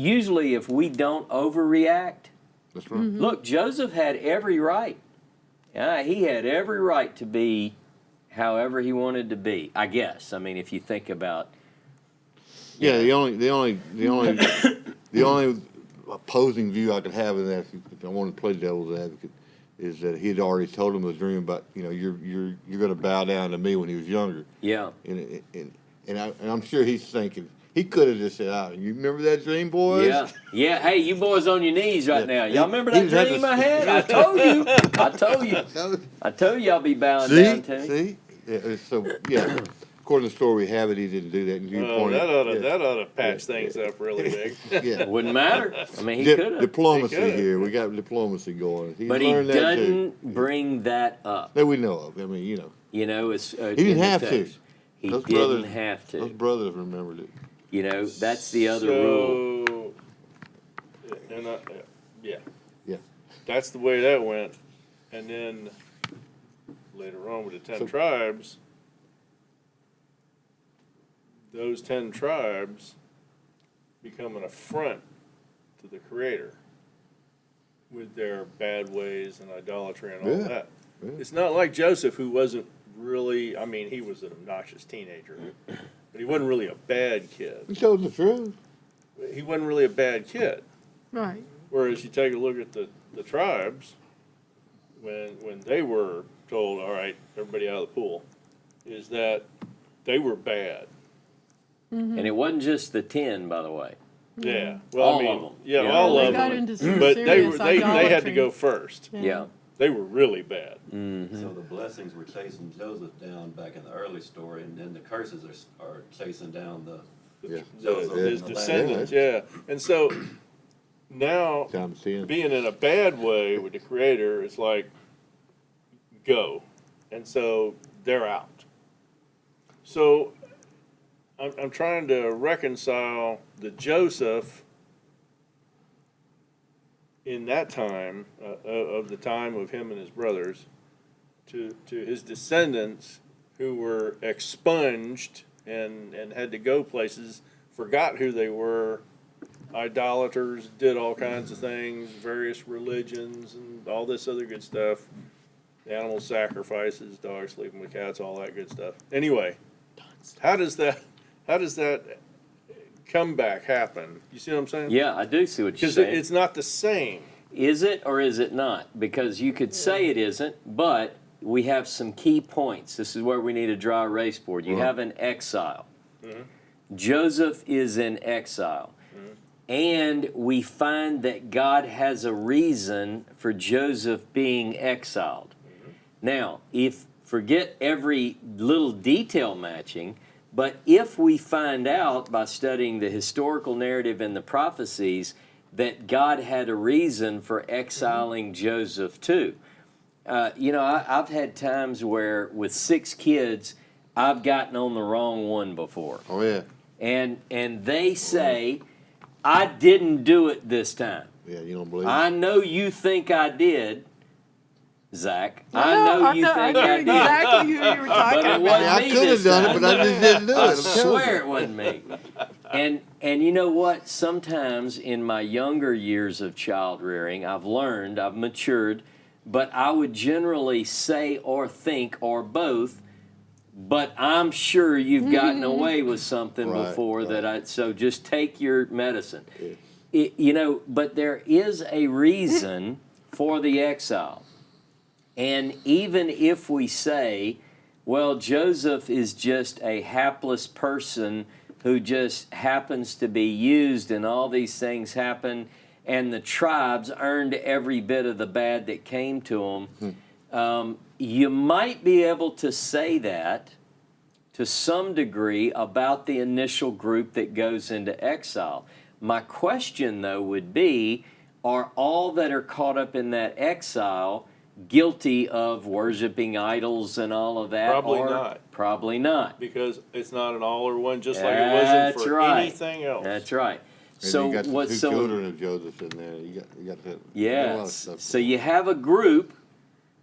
usually if we don't overreact, That's right. look, Joseph had every right. He had every right to be however he wanted to be, I guess. I mean, if you think about, Yeah, the only opposing view I could have in that, if I want to play devil's advocate, is that he had already told him a dream about, you're going to bow down to me when he was younger, yeah, and I'm sure he's thinking he could have just said, you remember that dream, boys? yeah. Hey, you boys on your knees right now. Y'all remember He that just had dream to- I had? I told you I'll be bowing down to you. See? Yeah, so, according to the story we have it, he didn't do that. And you Oh, pointed- that ought to patch things up really big. Yeah. Wouldn't matter. I mean, he could have. Diplomacy He coulda. here. We got diplomacy going. He's But he learned that too. doesn't bring that up. That we know of. I mean, It's, He didn't have to. He Those didn't brothers- have those to. brothers remembered it. That's the other rule. So, yeah. Yeah. That's the way that went. And then later on with the 10 tribes, those 10 tribes become an affront to the Creator with their bad ways and idolatry and all Yeah. that. Yeah. It's not like Joseph, who wasn't really, he was an obnoxious teenager, but he wasn't really a bad kid. He told the truth. He wasn't really a bad kid. Right. Whereas you take a look at the tribes, when they were told, all right, everybody out of the pool, is that they were bad. And it wasn't just the 10, by the way. Yeah. Well, All of them. Yeah, Yeah. all They of got them. into some But they serious were they had to idolatry. go first. Yeah. They were really bad. So the blessings were chasing Joseph down back in the early story, and then the curses are chasing down the Yeah. Joseph His and the descendants, yeah. And so now Time seeing. being in a bad way with the Creator is like, go. And so they're out. So I'm trying to reconcile the Joseph in that time, of the time of him and his brothers, to his descendants who were expunged and had to go places, forgot who they were, idolaters, did all kinds of things, various religions and all this other good stuff, animal sacrifices, dogs sleeping with cats, all that good stuff. Anyway, how does that comeback happen? You see what I'm saying? Yeah, I do see what you're Because saying. it's not the same. Is it or is it not? Because you could say it isn't, but we have some key points. This is where we need a dry erase board. You have an exile. Joseph is in exile. And we find that God has a reason for Joseph being exiled. Now, forget every little detail matching, but if we find out by studying the historical narrative and the prophecies that God had a reason for exiling Joseph too. I've had times where with 6 kids, I've gotten on the wrong one before. Oh, yeah. And they say, I didn't do it this time. Yeah, you don't believe it? I know you think I did, Zach. I know you think I I knew did. exactly who you were But talking it about. wasn't I me could have this done it, time. but I just didn't do it. I I'm telling swear you. it wasn't me. And you know what? Sometimes in my younger years of child rearing, I've matured, but I would generally say or think or both, but I'm sure you've gotten away with something Right, before right. so just take your medicine. But there is a reason for the exile. And even if we say, well, Joseph is just a hapless person who just happens to be used and all these things happen, and the tribes earned every bit of the bad that came to them, you might be able to say that to some degree about the initial group that goes into exile. My question, though, would be, are all that are caught up in that exile guilty of worshiping idols and all of that? Probably or not. Probably not. Because it's not an all or one, just like it wasn't That's for right. anything else. That's right. And So you got the what's 2 so children of Joseph in there. You got that. A lot of yes. stuff So going you have a group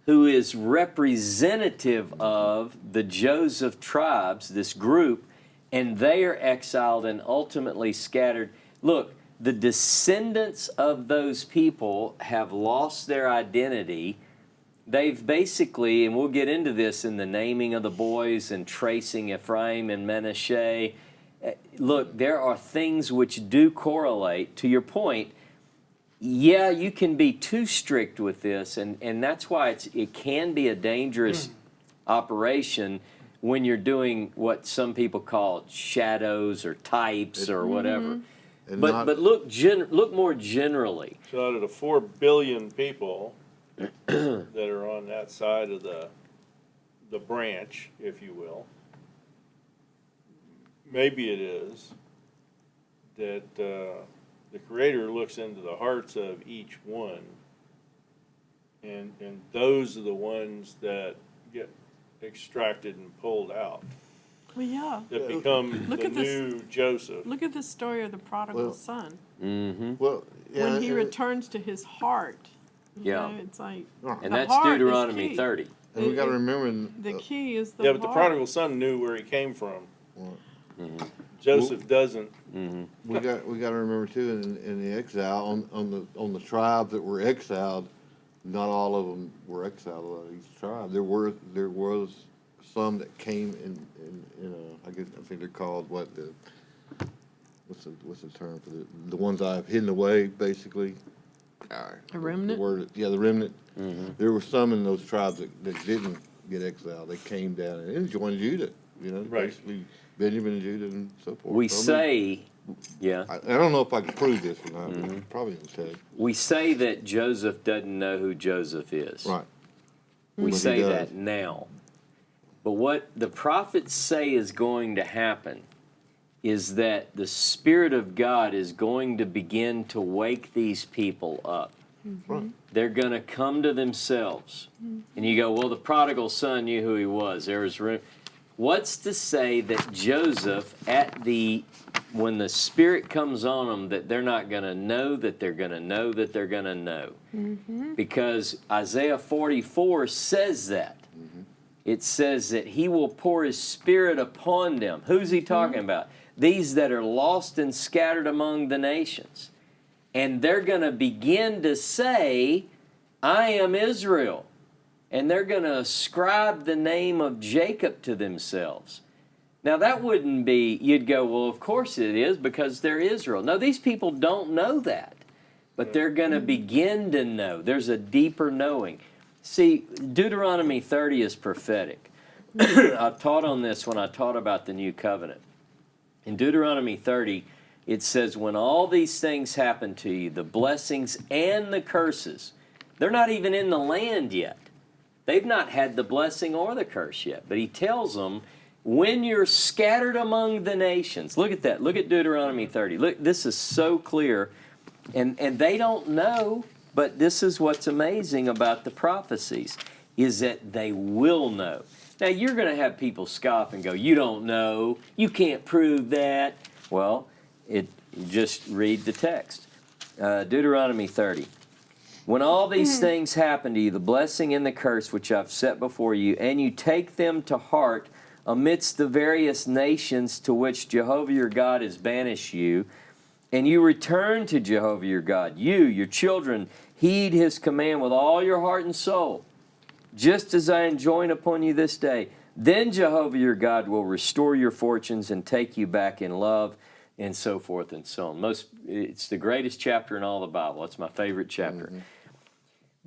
who is representative of the Joseph tribes, this group, and they are exiled and ultimately scattered. Look, the descendants of those people have lost their identity. They've basically, and we'll get into this in the naming of the boys and tracing Ephraim and Manasseh. Look, there are things which do correlate. To your point, yeah, you can be too strict with this, and that's why it can be a dangerous operation when you're doing what some people call shadows or types or whatever. And But not- but look more generally. So out of the 4 billion people that are on that side of the branch, if you will, maybe it is that the Creator looks into the hearts of each one, and those are the ones that get extracted and pulled out, Well, yeah. that become Look the at this- new Joseph. Look at the story of the prodigal Well, son. Well, yeah, When he and- returns to his heart, you Yeah. know, it's like And the that's heart is Deuteronomy key. 30. and we got to remember. The key is the Yeah, but the heart. prodigal son knew where he came from. Well, Joseph doesn't. we got to remember too in the exile on the tribes that were exiled. Not all of them were exiled out of each tribe. There was some that came in I think they're called what's the term for the ones I've hidden away, basically. A remnant? The remnant. There were some in those tribes that didn't get exiled. They came down and joined Judah. Right. Basically Benjamin and Judah and so forth. We So, I mean, say, yeah, I don't know if I can prove this or not. But probably in the text. we say that Joseph doesn't know who Joseph is. Right. We But he say does. that now. But what the prophets say is going to happen is that the Spirit of God is going to begin to wake these people up. Right. They're going to come to themselves. And you go, well, the prodigal son knew who he was. There was room. What's to say that Joseph, when the Spirit comes on them, that they're not going to know that they're going to know that they're going to know? Because Isaiah 44 says that. It says that he will pour his Spirit upon them. Who's he talking about? These that are lost and scattered among the nations. And they're going to begin to say, I am Israel. And they're going to ascribe the name of Jacob to themselves. Now, that wouldn't be, you'd go, well, of course it is, because they're Israel. No, these people don't know that. But they're going to begin to know. There's a deeper knowing. See, Deuteronomy 30 is prophetic. I've taught on this when I taught about the new covenant. In Deuteronomy 30, it says, when all these things happen to you, the blessings and the curses, they're not even in the land yet. They've not had the blessing or the curse yet. But he tells them, when you're scattered among the nations, look at that. Look at Deuteronomy 30. Look, this is so clear. And they don't know, but this is what's amazing about the prophecies, is that they will know. Now, you're going to have people scoff and go, you don't know, you can't prove that. Well, just read the text. Deuteronomy 30. When all these things happen to you, the blessing and the curse which I've set before you, and you take them to heart amidst the various nations to which Jehovah your God has banished you, and you return to Jehovah your God, you, your children, heed his command with all your heart and soul, just as I enjoin upon you this day. Then Jehovah your God will restore your fortunes and take you back in love, and so forth and so on. It's the greatest chapter in all the Bible. It's my favorite chapter.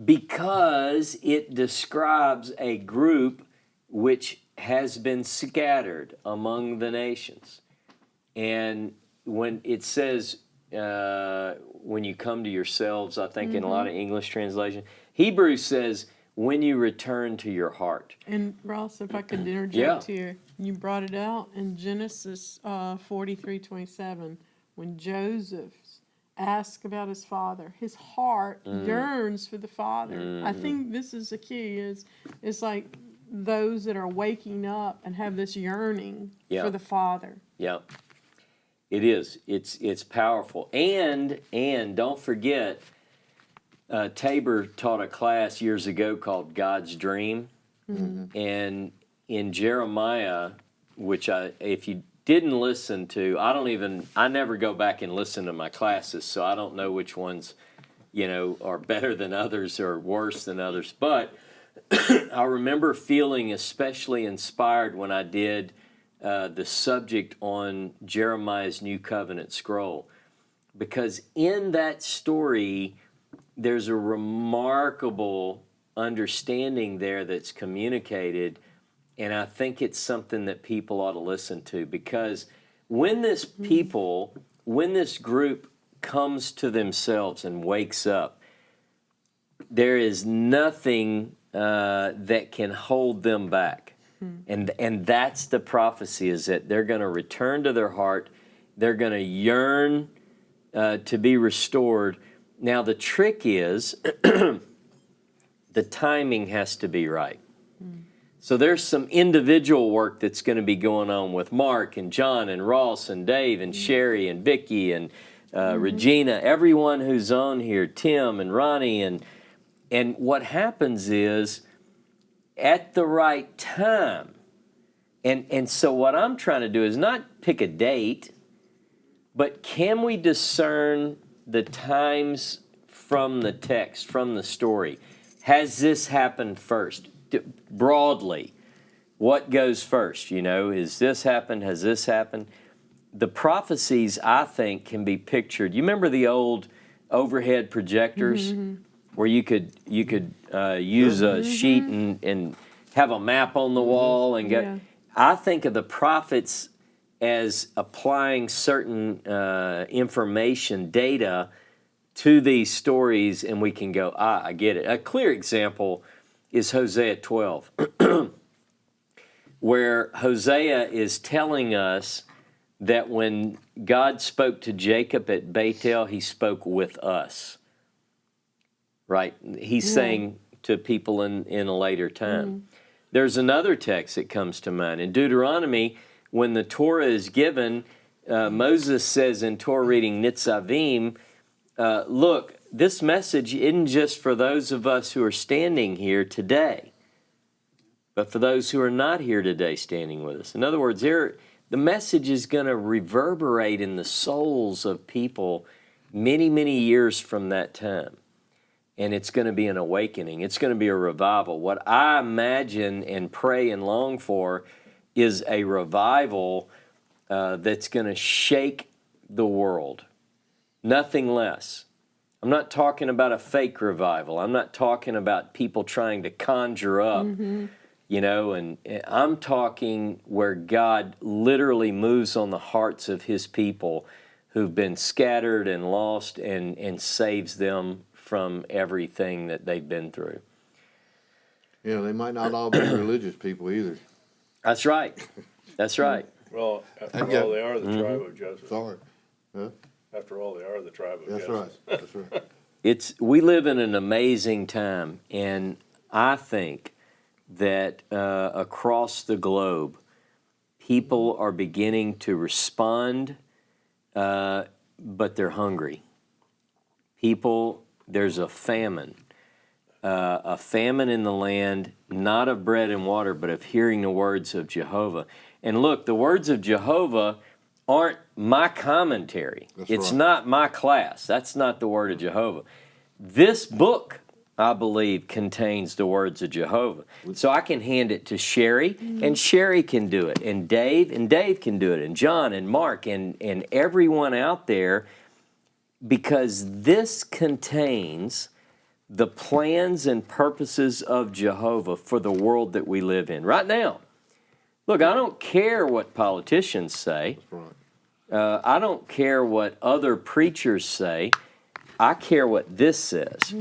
Because it describes a group which has been scattered among the nations. And when it says, when you come to yourselves, I think in a lot of English translation, Hebrew says, when you return to your heart. And Ross, if I could Yeah. interject here, you brought it out in Genesis 43:27, when Joseph asks about his father, his heart yearns for the father. I think this is the key. It's like those that are waking up and have this yearning Yeah. for the father. Yeah, it is. It's powerful. And don't forget, Tabor taught a class years ago called God's Dream. And in Jeremiah, which if you didn't listen to, I never go back and listen to my classes, so I don't know which ones, are better than others or worse than others. But I remember feeling especially inspired when I did the subject on Jeremiah's New Covenant scroll, because in that story, there's a remarkable understanding there that's communicated, and I think it's something that people ought to listen to, because when this group comes to themselves and wakes up, there is nothing that can hold them back. And that's the prophecy, is that they're going to return to their heart. They're going to yearn to be restored. Now, the trick is the timing has to be right. So there's some individual work that's going to be going on with Mark and John and Ross and Dave and Sherry and Vicky and Regina, everyone who's on here, Tim and Ronnie. And what happens is, at the right time, and so what I'm trying to do is not pick a date, but can we discern the times from the text, from the story? Has this happened first? Broadly, what goes first? Is this happened? Has this happened? The prophecies, I think, can be pictured. You remember the old overhead projectors where you could use a sheet and have a map on the wall and go. Yeah. I think of the prophets as applying certain information, data, to these stories, and we can go, I get it. A clear example is Hosea 12, where Hosea is telling us that when God spoke to Jacob at Bethel, he spoke with us. Right? He's saying to people in a later time. There's another text that comes to mind. In Deuteronomy, when the Torah is given, Moses says in Torah reading Nitzavim, look, this message isn't just for those of us who are standing here today, but for those who are not here today standing with us. In other words, the message is going to reverberate in the souls of people many, many years from that time. And it's going to be an awakening. It's going to be a revival. What I imagine and pray and long for is a revival that's going to shake the world. Nothing less. I'm not talking about a fake revival. I'm not talking about people trying to conjure up, and I'm talking where God literally moves on the hearts of his people who've been scattered and lost and saves them from everything that they've been through. They might not all be religious people either. That's right. That's right. Well, after Okay. all, they are the tribe of Joseph. Sorry. Huh? After all, they are the tribe of That's Joseph. right. That's right. We live in an amazing time, and I think that across the globe, people are beginning to respond, but they're hungry. There's a famine in the land, not of bread and water, but of hearing the words of Jehovah. And look, the words of Jehovah aren't my commentary. It's right. not my class. That's not the word of Jehovah. This book, I believe, contains the words of Jehovah. So I can hand it to Sherry, and Sherry can do it, and Dave can do it, and John and Mark and everyone out there, because this contains the plans and purposes of Jehovah for the world that we live in right now. Look, I don't care what politicians say. That's right. I don't care what other preachers say. I care what this says.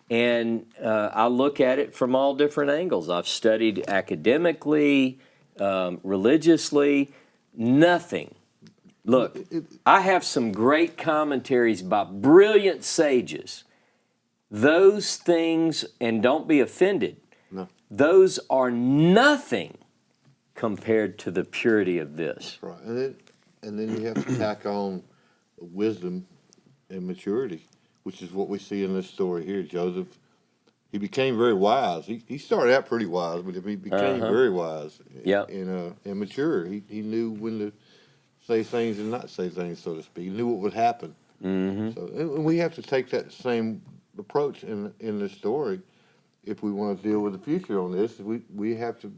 And I look at it from all different angles. I've studied academically, religiously, nothing. Look, I have some great commentaries by brilliant sages. Those things, and don't be offended, No. those are nothing compared to the purity of this. Right. And then you have to tack on wisdom and maturity, which is what we see in this story here. Joseph, he became very wise. He started out pretty wise, but he became very wise Yep. and mature. He knew when to say things and not say things, so to speak. He knew what would happen. So, and we have to take that same approach in this story if we want to deal with the future on this. We have to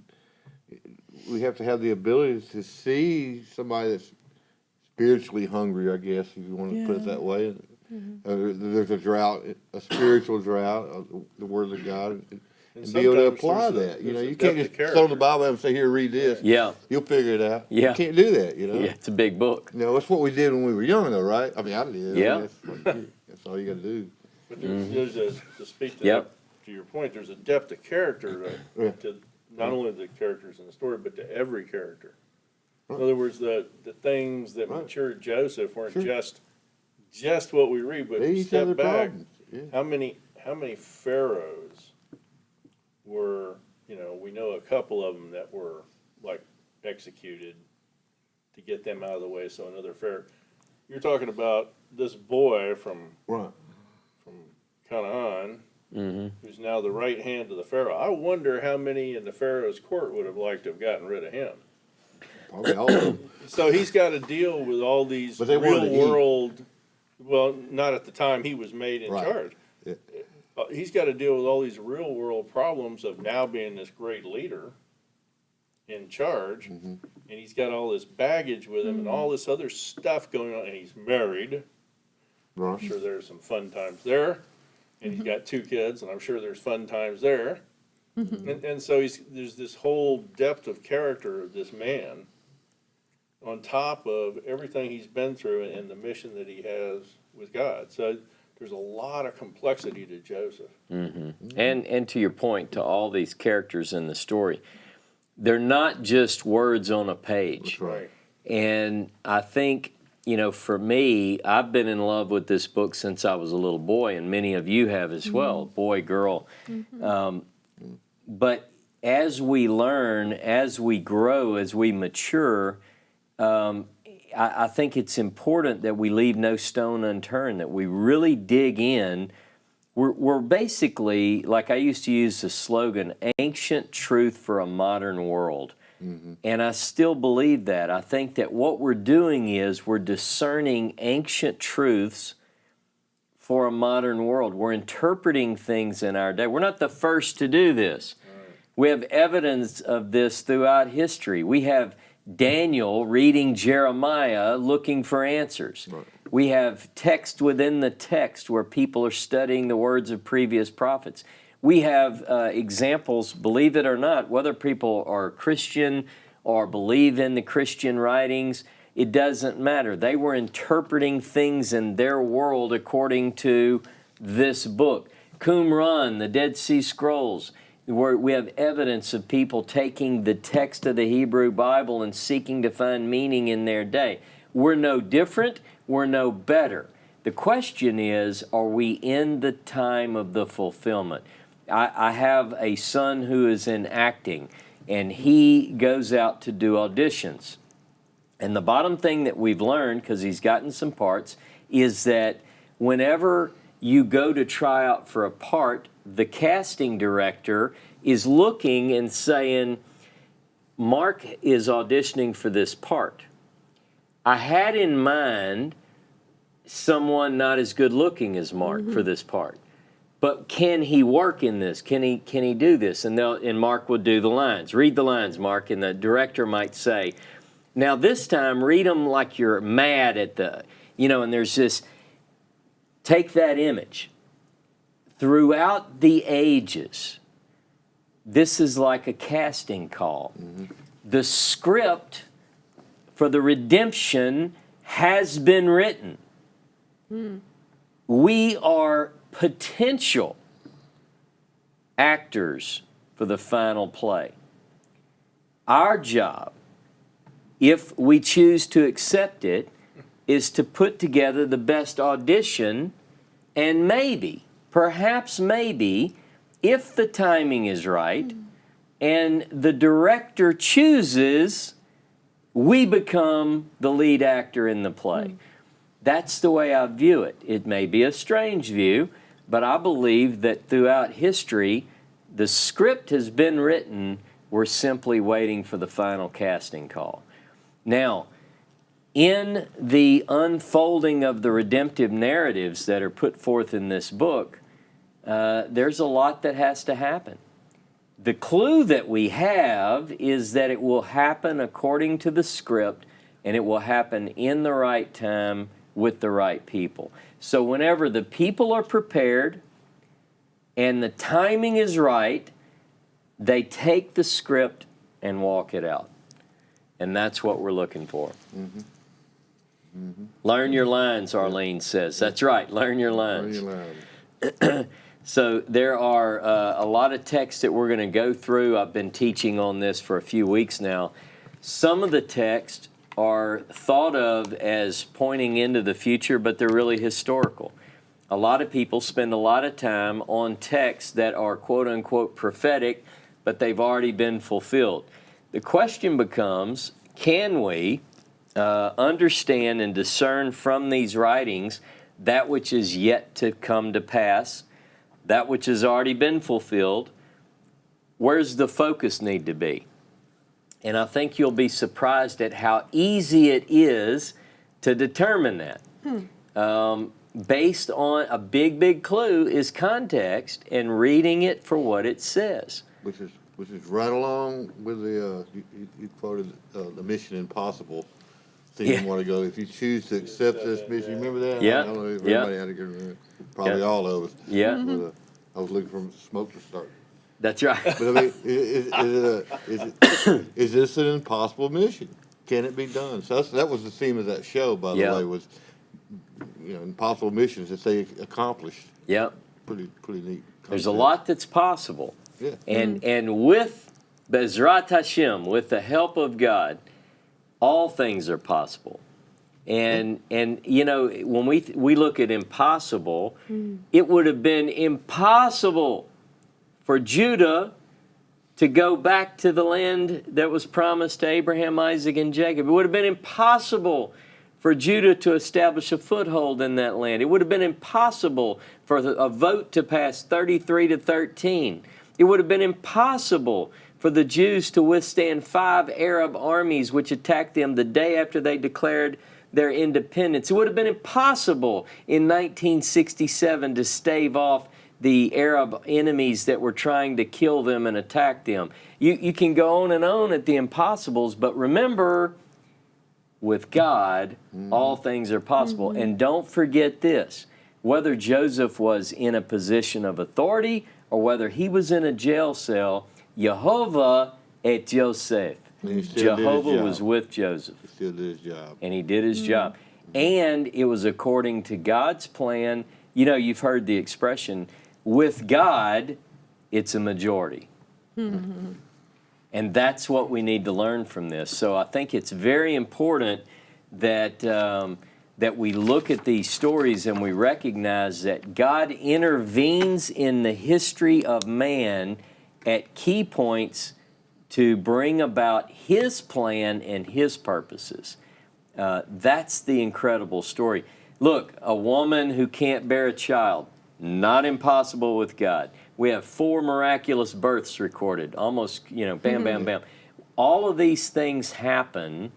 have the ability to see somebody that's spiritually hungry, I guess, if you want to put it that way. There's a drought, a spiritual drought of the Word of God, and be able to sometimes apply there's that. You know, a you depth can't of just throw character. the Bible and say, "Here, read this." Yeah. You'll figure it out. Yeah. You can't do that. You know. Yeah, it's a big book. You know, that's what we did when we were young, though, right? I mean, I did. I mean, Yeah. that's all you got to do. But there's to speak to Yep. to your point, there's a depth of character Yeah. to not only the characters in the story, but to every character. In other words, the things that Right. matured Joseph weren't Sure. just what we read, but They each have their step back. problems. Yeah. How many pharaohs were, we know a couple of them that were like executed to get them out of the way, so another pharaoh. You're talking about this boy from Right. Canaan, who's now the right hand of the pharaoh. I wonder how many in the pharaoh's court would have liked to have gotten rid of him. Probably all of them. So he's got to deal with all these But they wanted to real eat. world. Well, not at the time he was made in Right. charge. Yeah. He's got to deal with all these real world problems of now being this great leader in charge, and he's got all this baggage with him and all this other stuff going on. And he's married. I'm Right. sure there's some fun times there. And he's got 2 kids, and I'm sure there's fun times there. And so there's this whole depth of character of this man on top of everything he's been through and the mission that he has with God. So there's a lot of complexity to Joseph. And to your point, to all these characters in the story, they're not just words on a page. That's right. And I think, for me, I've been in love with this book since I was a little boy, and many of you have as well, boy, girl. But as we learn, as we grow, as we mature, I think it's important that we leave no stone unturned, that we really dig in. We're basically, like I used to use the slogan, ancient truth for a modern world. And I still believe that. I think that what we're doing is we're discerning ancient truths for a modern world. We're interpreting things in our day. We're not the first to do this. We have evidence of this throughout history. We have Daniel reading Jeremiah looking for answers. Right. We have text within the text where people are studying the words of previous prophets. We have examples, believe it or not, whether people are Christian or believe in the Christian writings, it doesn't matter. They were interpreting things in their world according to this book. Qumran, the Dead Sea Scrolls, where we have evidence of people taking the text of the Hebrew Bible and seeking to find meaning in their day. We're no different, we're no better. The question is, are we in the time of the fulfillment? I have a son who is in acting, and he goes out to do auditions. And the bottom thing that we've learned, because he's gotten some parts, is that whenever you go to try out for a part, the casting director is looking and saying, Mark is auditioning for this part. I had in mind someone not as good looking as Mark for this part. But can he work in this? Can he do this? And Mark would do the lines. Read the lines, Mark. And the director might say, now this time read them like you're mad at and there's this, take that image. Throughout the ages, this is like a casting call. The script for the redemption has been written. We are potential actors for the final play. Our job, if we choose to accept it, is to put together the best audition, and perhaps maybe, if the timing is right and the director chooses, we become the lead actor in the play. That's the way I view it. It may be a strange view, but I believe that throughout history, the script has been written. We're simply waiting for the final casting call. Now, in the unfolding of the redemptive narratives that are put forth in this book, there's a lot that has to happen. The clue that we have is that it will happen according to the script, and it will happen in the right time with the right people. So whenever the people are prepared and the timing is right, they take the script and walk it out. And that's what we're looking for. Learn your lines, Arlene says. That's right, learn your lines. So there are a lot of texts that we're going to go through. I've been teaching on this for a few weeks now. Some of the texts are thought of as pointing into the future, but they're really historical. A lot of people spend a lot of time on texts that are quote-unquote prophetic, but they've already been fulfilled. The question becomes, can we understand and discern from these writings that which is yet to come to pass, that which has already been fulfilled? Where's the focus need to be? And I think you'll be surprised at how easy it is to determine that. Based on a big clue is context and reading it for what it says. Which is right along with the, you quoted the Mission Impossible theme a while ago. If you choose to accept this mission, remember that? Yeah. I don't know if everybody had to go remember. Probably all of us. Yeah. But, I was looking for smoke to start. That's right. But I mean, is this an impossible mission? Can it be done? So that was the theme of that show, by the way, was impossible missions that they accomplished. Yep. Pretty neat. There's a lot that's possible. Yeah. And with Bezrat Hashem, with the help of God, all things are possible. And when we look at impossible, it would have been impossible for Judah to go back to the land that was promised to Abraham, Isaac, and Jacob. It would have been impossible for Judah to establish a foothold in that land. It would have been impossible for a vote to pass 33-13. It would have been impossible for the Jews to withstand 5 Arab armies which attacked them the day after they declared their independence. It would have been impossible in 1967 to stave off the Arab enemies that were trying to kill them and attack them. You can go on and on at the impossibles, but remember, with God, all things are possible. And don't forget this, whether Joseph was in a position of authority or whether he was in a jail cell, Yehovah et Joseph. Jehovah was with Joseph. He still did his job. And he did his job. And it was according to God's plan. You know, you've heard the expression, with God, it's a majority. And that's what we need to learn from this. So I think it's very important that that we look at these stories and we recognize that God intervenes in the history of man at key points to bring about His plan and His purposes. That's the incredible story. Look, a woman who can't bear a child, not impossible with God. We have 4 miraculous births recorded, almost, bam, bam, bam. All of these things happen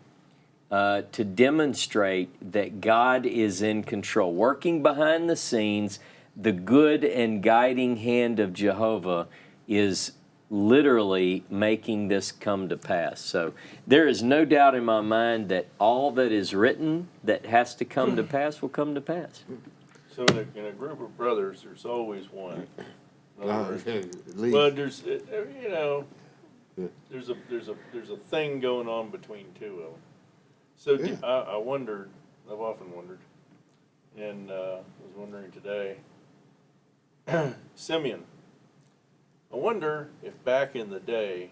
to demonstrate that God is in control, working behind the scenes. The good and guiding hand of Jehovah is literally making this come to pass. So there is no doubt in my mind that all that is written that has to come to pass will come to pass. So in a group of brothers, there's always one. In other words, Lee. well, there's there's a thing going on between two of them. So I wondered, I've often wondered, and was wondering today, Simeon. I wonder if back in the day,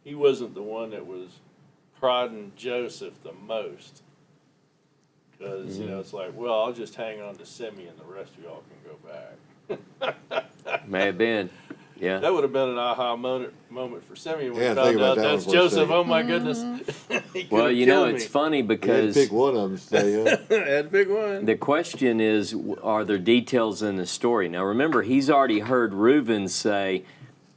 he wasn't the one that was prodding Joseph the most. Because, it's like, well, I'll just hang on to Simeon, the rest of y'all can go back. May have been, yeah. That would have been an aha moment for Simeon when Yeah, he think found about out that that's one for a Joseph. second. Oh my goodness. He Well, could've you know, killed it's me. funny You had to because pick one of them to stay up. Had to pick one. the question is, are there details in the story? Now, remember, he's already heard Reuben say,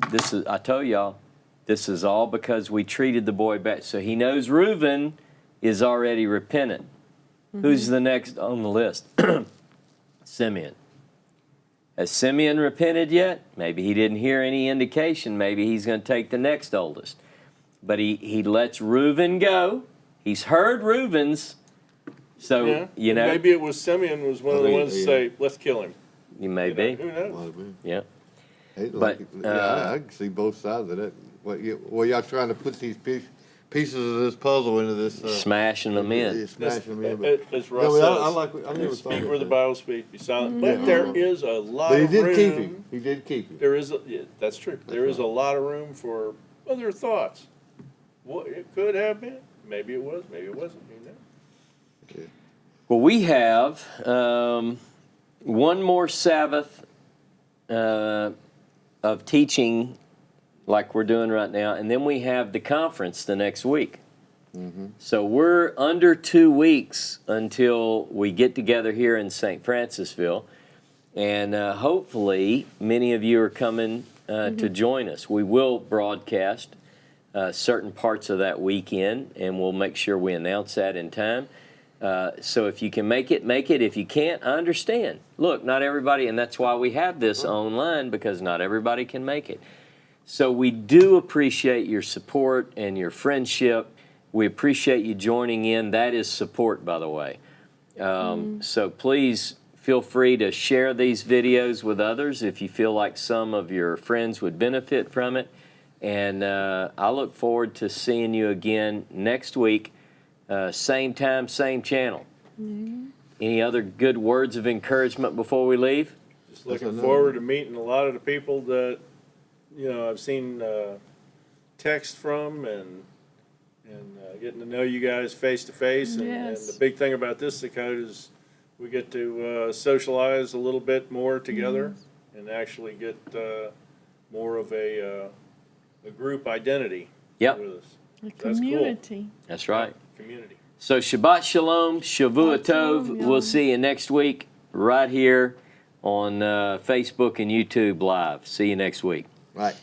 I told y'all, this is all because we treated the boy bad. So he knows Reuben is already repentant. Who's the next on the list? Simeon. Has Simeon repented yet? Maybe he didn't hear any indication. Maybe he's going to take the next oldest. But he lets Reuben go. He's heard Reuben's. So, Yeah. you know. Maybe it was Simeon was one of the ones to say, let's kill him. You may You know, be. who knows? Might have been. Yeah. Hey, But, I can see both sides of that. Well, y'all trying to put these pieces of this puzzle into this. Smashing them in. Smashing them in. As No, Russ I says, like. I never thought speak of where the that. Bible speaks, be silent. Yeah. But there is a lot But he of did room. keep him. He did keep him. There is, yeah, that's true. There is a lot of room for other thoughts. What it could have been, maybe it was, maybe it wasn't. You know. Okay. Well, we have one more Sabbath of teaching like we're doing right now, and then we have the conference the next week. So we're under 2 weeks until we get together here in St. Francisville, and hopefully many of you are coming to join us. We will broadcast certain parts of that weekend, and we'll make sure we announce that in time. So if you can make it, make it. If you can't, I understand. Look, not everybody, and that's why we have this online, because not everybody can make it. So we do appreciate your support and your friendship. We appreciate you joining in. That is support, by the way. So please feel free to share these videos with others if you feel like some of your friends would benefit from it. And I look forward to seeing you again next week. Same time, same channel. Any other good words of encouragement before we leave? Just looking another forward to meeting a lot of the people that, you know, I've seen text from and getting to know you guys face to face. And Yes. the big thing about this, Dakota, is we get to socialize a little bit more together and actually get more of a group identity Yep. with us. A That's cool. community. That's right. Community. So Shabbat Shalom, Shavua Shabbat Tov. Shalom, We'll y'all. see you next week right here on Facebook and YouTube Live. See you next week. Right.